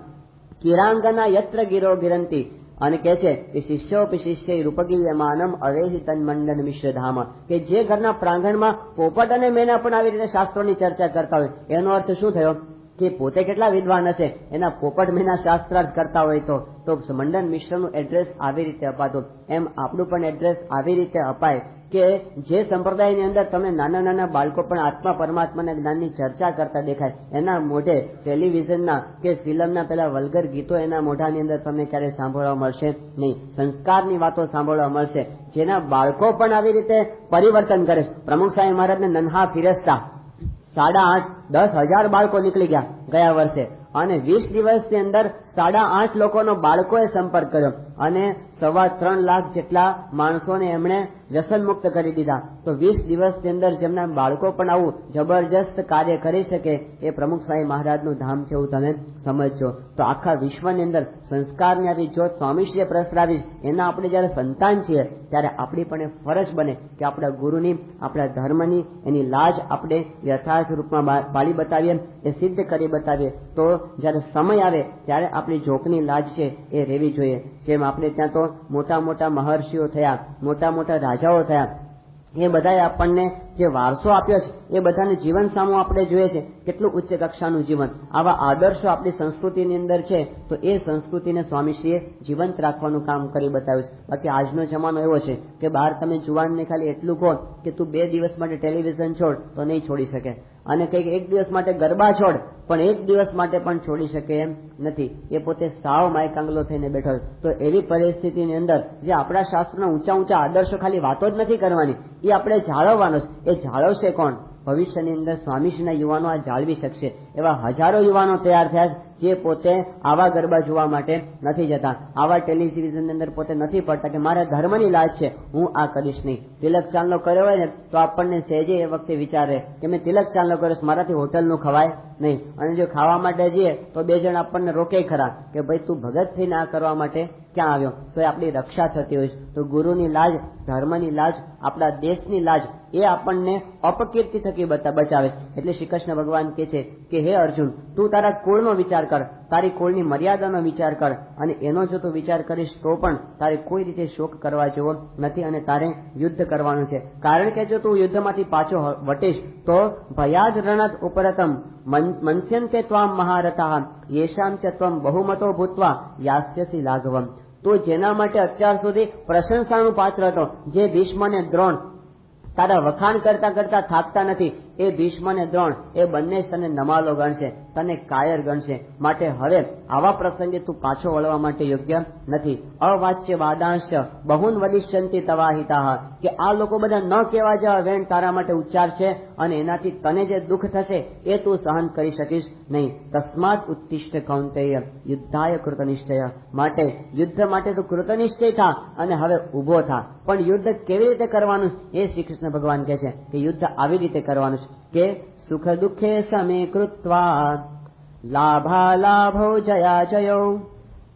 કિરાંગના યત્ર ગિરો ગિરંતી, અને કહે છે કે શિષ્યોપી શિષ્ય રૂપગીયમાનમ અવેહી તન મંડન મિશ્ર ધામ, કે જે ઘરના પ્રાંગણમાં પોપટ અને મેના પણ આવી રીતે શાસ્ત્રોની ચર્ચા કરતા હોય, એનો અર્થ શું થયો કે પોતે કેટલા વિદ્વાન હશે, એના પોપટ મેના શાસ્ત્રાર્થ કરતા હોય તો મંડન મિશ્રનું એડ્રેસ આવી રીતે અપાતું. એમ આપણું પણ એડ્રેસ આવી રીતે અપાય કે જે સંપ્રદાયની અંદર તમને નાના બાળકો પણ આત્મા પરમાત્માના જ્ઞાનની ચર્ચા કરતા દેખાય, એના મોઢે ટેલિવિઝનના કે ફિલ્મના પેલા વલ્ગર ગીતો એના મોઢાની અંદર તમને ક્યારેય સાંભળવા મળશે નહીં. સંસ્કારની વાતો સાંભળવા મળશે, જેના બાળકો પણ આવી રીતે પરિવર્તન કરે. પ્રમુખ સ્વામી મહારાજને નન્હા ફિરસ્તા 8,5-10,000 બાળકો નીકળી ગયા વર્ષે, અને 20 દિવસની અંદર 8.5 લોકોનો બાળકોએ સંપર્ક કર્યો, અને 3.25 લાખ જેટલા માણસોને એમણે વ્યસન મુક્ત કરી દીધા. તો 20 દિવસની અંદર જેમના બાળકો પણ આવું જબરજસ્ત કાર્ય કરી શકે એ પ્રમુખ સ્વામી મહારાજનું ધામ છે, એવું તમે સમજો. તો આખા વિશ્વની અંદર સંસ્કારની આવી જ્યોત સ્વામીશ્રીએ પ્રસરાવી, એના આપણે જયારે સંતાન છીએ ત્યારે આપણી પણ ફરજ બને કે આપણા ગુરુની, આપણા ધર્મની એની લાજ આપણે યથાર્થ રૂપમાં પાળી બતાવીએ, એ સિદ્ધ કરી બતાવીએ. તો જયારે સમય આવે ત્યારે આપણી જોકની લાજ છે એ રહેવી જોઈએ. જેમ આપણે ત્યાં તો મોટા મહર્ષિઓ થયા, મોટા રાજાઓ થયા, એ બધાએ આપણને જે વારસો આપ્યો છે એ બધાને જીવન સામું આપણે જોઈએ છે, કેટલું ઉચ્ચ કક્ષાનું જીવન. આવા આદર્શો આપણી સંસ્કૃતિની અંદર છે, તો એ સંસ્કૃતિને સ્વામીશ્રીએ જીવંત રાખવાનું કામ કરી બતાવ્યું છે. બાકી આજનો જમાનો એવો છે કે બહાર તમે જુવાનને ખાલી એટલું કહો કે તું 2 દિવસ માટે ટેલિવિઝન છોડ તો નહીં છોડી શકે, અને કંઈક 1 દિવસ માટે ગરબા છોડ પણ 1 દિવસ માટે પણ છોડી શકે એમ નથી. એ પોતે સાવ માયકાંગલો થઈને બેઠો. તો એવી પરિસ્થિતિની અંદર જે આપણા શાસ્ત્રના ઊંચા આદર્શો, ખાલી વાતો જ નથી કરવાની, એ આપણે જાળવવાનો છે. એ જાળવશે કોણ? ભવિષ્યની અંદર સ્વામીશ્રીના યુવાનો આ જાળવી શકશે. એવા હજારો યુવાનો તૈયાર થયા જે પોતે આવા ગરબા જોવા માટે નથી જતા, આવા ટેલિવિઝનની અંદર પોતે નથી પડતા કે મારા ધર્મની લાજ છે, હું આ કરીશ નહીં. તિલક ચાંદલો કર્યો હોય ને તો આપણને સહેજે એ વખતે વિચારે કે મેં તિલક ચાંદલો કર્યો, મારાથી હોટલનું ખવાય નહીં. અને જો ખાવા માટે જઈએ તો 2 જણ આપણને રોકે ખરા કે ભાઈ તું ભગત થઈને આ કરવા માટે ક્યાં આવ્યો, તો એ આપણી રક્ષા થતી હોય. તો ગુરુની લાજ, ધર્મની લાજ, આપણા દેશની લાજ એ આપણને અપકીર્તિ થકી બચાવે છે. એટલે શ્રી કૃષ્ણ ભગવાન કહે છે કે હે અર્જુન, તું તારા કુળનો વિચાર કર, તારી કુળની મર્યાદાનો વિચાર કર, અને એનો જો તું વિચાર કરીશ તો પણ તારે કોઈ રીતે શોક કરવા જેવો નથી અને તારે યુદ્ધ કરવાનું છે. કારણ કે જો તું યુદ્ધમાંથી પાછો વટીશ તો ભયાદ રણાત ઉપરતમ મન્સ્યન્તે ત્વામ મહારથાઃ યેષામ ચ ત્વમ બહુમતો ભૂત્વા યાસ્યસી લાઘવમ. તો જેના માટે અત્યાર સુધી પ્રશંસાનું પાત્ર હતો, જે ભીષ્મ અને દ્રોણ તારા વખાણ કરતા કરતા થાકતા નથી, એ ભીષ્મ અને દ્રોણ એ બંને તને નમાલો ગણશે, તને કાયર ગણશે. માટે હવે આવા પ્રસંગે તું પાછો વળવા માટે યોગ્ય નથી. અવાચ્ય વાદાંશ બહુન વલિષ્યંતિ તવાહિતાઃ, કે આ લોકો બધા ન કહેવા જેવા વેણ તારા માટે ઉચ્ચાર છે અને એનાથી તને જે દુઃખ થશે એ તું સહન કરી શકીશ નહીં. તસ્માત ઉત્તિષ્ઠ કૌંતેય યુદ્ધાય કૃતનિશ્ચય, માટે યુદ્ધ માટે તું કૃતનિશ્ચય થા અને હવે ઉભો થા. પણ યુદ્ધ કેવી રીતે કરવાનું એ શ્રી કૃષ્ણ ભગવાન કહે છે કે યુદ્ધ આવી રીતે કરવાનું કે સુખ દુઃખે સમે કૃત્વા લાભાલાભો જયા જયો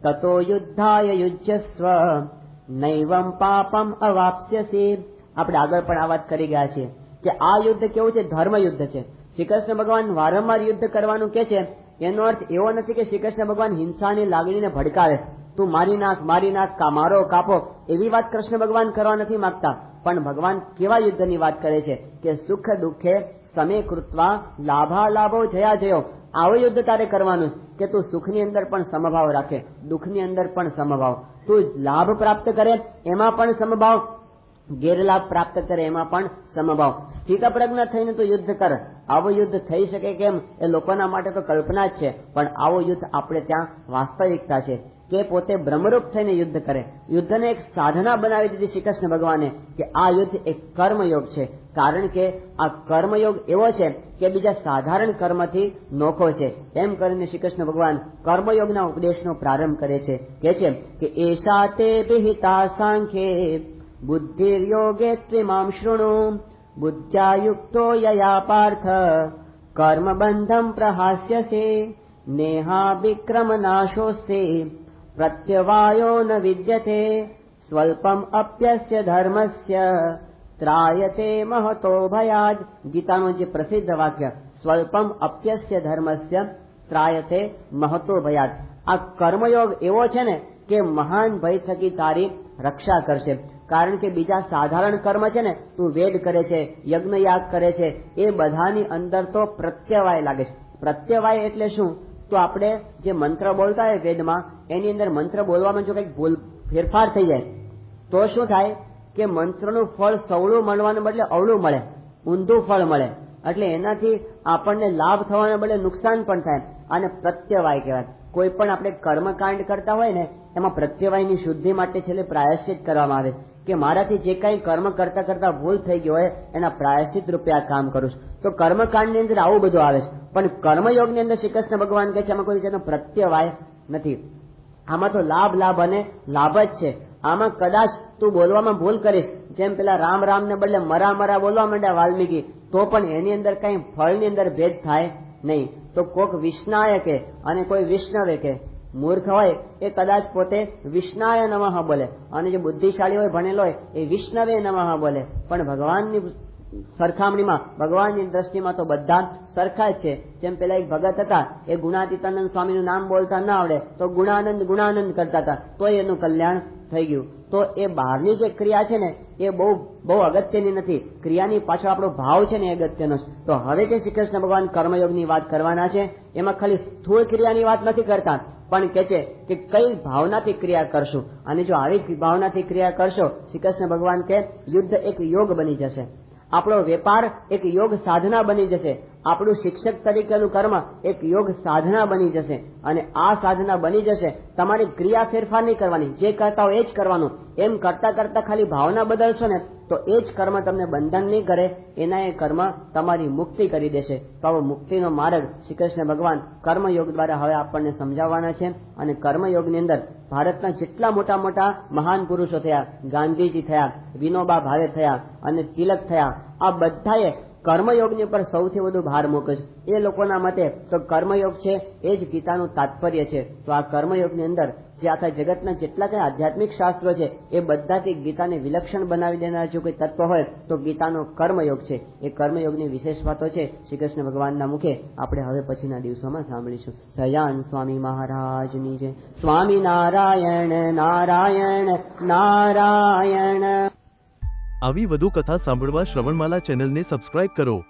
તતો યુદ્ધાય યુજ્યસ્વ નૈવમ પાપમ અવાપ્સ્યસી. આપણે આગળ પણ આ વાત કરી ગયા છીએ કે આ યુદ્ધ કેવું છે, ધર્મ યુદ્ધ છે. શ્રી કૃષ્ણ ભગવાન વારંવાર યુદ્ધ કરવાનું કે છે, એનો અર્થ એવો નથી કે શ્રી કૃષ્ણ ભગવાન હિંસાની લાગણીને ભડકાવે, તું મારી નાખ, મારો કાપો, એવી વાત કૃષ્ણ ભગવાન કરવા નથી માંગતા. પણ ભગવાન કેવા યુદ્ધની વાત કરે છે કે સુખ દુઃખે સમે કૃત્વા લાભાલાભો જયા જયો. આવું યુદ્ધ તારે કરવાનું કે તું સુખની અંદર પણ સમભાવ રાખે, દુઃખની અંદર પણ સમભાવ, તું લાભ પ્રાપ્ત કરે એમાં પણ સમભાવ, ગેરલાભ પ્રાપ્ત કરે એમાં પણ સમભાવ. સ્થિત પ્રજ્ઞ થઈને તું યુદ્ધ કર. આવું યુદ્ધ થઈ શકે કેમ એ લોકોના માટે તો કલ્પના જ છે, પણ આવું યુદ્ધ આપણે ત્યાં વાસ્તવિકતા છે કે પોતે બ્રહ્મરૂપ થઈને યુદ્ધ કરે. યુદ્ધને એક સાધના બનાવી દીધી શ્રી કૃષ્ણ ભગવાને કે આ યુદ્ધ એક કર્મયોગ છે. કારણ કે આ કર્મયોગ એવો છે કે બીજા સાધારણ કર્મથી નોખો છે. એમ કરીને શ્રી કૃષ્ણ ભગવાન કર્મયોગના ઉપદેશનો પ્રારંભ કરે છે. કે છે કે એષા તે વિહિતા સાંખ્યે બુદ્ધિર્યોગે ત્વિમામ શૃણુ બુદ્ધ્યા યુક્તો યયા પાર્થ કર્મબંધમ પ્રહાસ્યસે નેહા વિક્રમ નાશોસ્તે પ્રત્યવાયો ન વિદ્યતે સ્વલ્પમ અપ્યસ્ય ધર્મસ્ય ત્રાયતે મહતો ભયાદ. ગીતાનું જે પ્રસિદ્ધ વાક્ય સ્વલ્પમ અપ્યસ્ય ધર્મસ્ય ત્રાયતે મહતો ભયાદ. આ કર્મયોગ એવો છે ને કે મહાન ભય થકી તારી રક્ષા કરશે. કારણ કે બીજા સાધારણ કર્મ છે ને, તું વેદ કરે છે, યજ્ઞ યાગ કરે છે, એ બધાની અંદર તો પ્રત્યવાય લાગે છે. પ્રત્યવાય એટલે શું? તો આપણે જે મંત્ર બોલતા હોય વેદમાં, એની અંદર મંત્ર બોલવામાં જો કંઈક ફેરફાર થઈ જાય તો શું થાય કે મંત્રનું ફળ સવળું મળવાને બદલે અવળું મળે, ઊંધું ફળ મળે. એટલે એનાથી આપણને લાભ થવાને બદલે નુકસાન પણ થાય. આને પ્રત્યવાય કહેવાય. કોઈ પણ આપણે કર્મકાંડ કરતા હોય ને એમાં પ્રત્યવાયની શુદ્ધિ માટે છેલ્લે પ્રાયશ્ચિત કરવામાં આવે કે મારાથી જે કાંઈ કર્મ કરતા કરતા ભૂલ થઈ ગયો હોય એના પ્રાયશ્ચિત રૂપે આ કામ કરું છું. તો કર્મકાંડની અંદર આવું બધું આવે છે. પણ કર્મયોગની અંદર શ્રી કૃષ્ણ ભગવાન કહે છે આમાં કોઈ જેનો પ્રત્યવાય નથી. આમાં તો લાભ અને લાભ જ છે. આમાં કદાચ તું બોલવામાં ભૂલ કરીશ, જેમ પેલા રામ રામ ને બદલે મરા બોલવા માંડ્યા વાલ્મીકી, તો પણ એની અંદર કઈ ફળની અંદર ભેદ થાય નહીં. તો કોક વિષ્ણાય કે અને કોઈ વિષ્ણવે કે, મૂર્ખ હોય એ કદાચ પોતે વિષ્ણાય નમઃ બોલે અને જે બુદ્ધિશાળી હોય, ભણેલો હોય, એ વિષ્ણવે નમઃ બોલે. પણ ભગવાનની સરખામણીમાં, ભગવાનની દ્રષ્ટિમાં તો બધા સરખા જ છે. જેમ પેલા એક ભગત હતા, એ ગુણાતીતાનંદ સ્વામીનું નામ બોલતા ના આવડે તો ગુણાનંદ કરતા હતા, તોય એનું કલ્યાણ થઈ ગયું. તો એ બહારની જે ક્રિયા છે ને એ બહુ અગત્યની નથી. ક્રિયાની પાછળ આપણો ભાવ છે ને એ અગત્યનો છે. તો હવે જે શ્રી કૃષ્ણ ભગવાન કર્મયોગની વાત કરવાના છે એમાં ખાલી સ્થૂળ ક્રિયાની વાત નથી કરતા, પણ કે છે કે કઈ ભાવનાથી ક્રિયા કરશું. અને જો આવી ભાવનાથી ક્રિયા કરશો, શ્રી કૃષ્ણ ભગવાન કે યુદ્ધ એક યોગ બની જશે, આપણો વેપાર એક યોગ સાધના બની જશે, આપણું શિક્ષક તરીકેનું કર્મ એક યોગ સાધના બની જશે. અને આ સાધના બની જશે, તમારી ક્રિયા ફેરફાર નહીં કરવાની, જે કરતા હોય એ જ કરવાનું. એમ કરતા કરતા ખાલી ભાવના બદલશો ને તો એ જ કર્મ તમને બંધન નહીં કરે, એના એ કર્મ તમારી મુક્તિ કરી દેશે. તો આવો મુક્તિનો માર્ગ શ્રી કૃષ્ણ ભગવાન કર્મયોગ દ્વારા હવે આપણને સમજાવવાના છે. અને કર્મયોગની અંદર ભારતના જેટલા મોટા મોટા મહાન પુરુષો થયા, ગાંધીજી થયા, વિનોબા ભાવે થયા અને તિલક થયા, આ બધાએ કર્મયોગની પર સૌથી વધુ ભાર મૂકે છે. એ લોકોના મતે તો કર્મયોગ છે એ જ ગીતાનું તાત્પર્ય છે. તો આ કર્મયોગની અંદર જે આખા જગતના જેટલા કંઈ આધ્યાત્મિક શાસ્ત્રો છે એ બધાથી ગીતાને વિલક્ષણ બનાવી દેનાર જો કોઈ તત્વ હોય તો ગીતાનો કર્મયોગ છે. એ કર્મયોગની વિશેષ વાતો છે શ્રી કૃષ્ણ ભગવાનના મુખે આપણે હવે પછીના દિવસોમાં સાંભળીશું. સહજાન સ્વામી મહારાજની જય. સ્વામી નારાયણ નારાયણ નારાયણ. આવી વધુ કથા સાંભળવા શ્રવણમાલા ચેનલને સબસ્ક્રાઇબ કરો.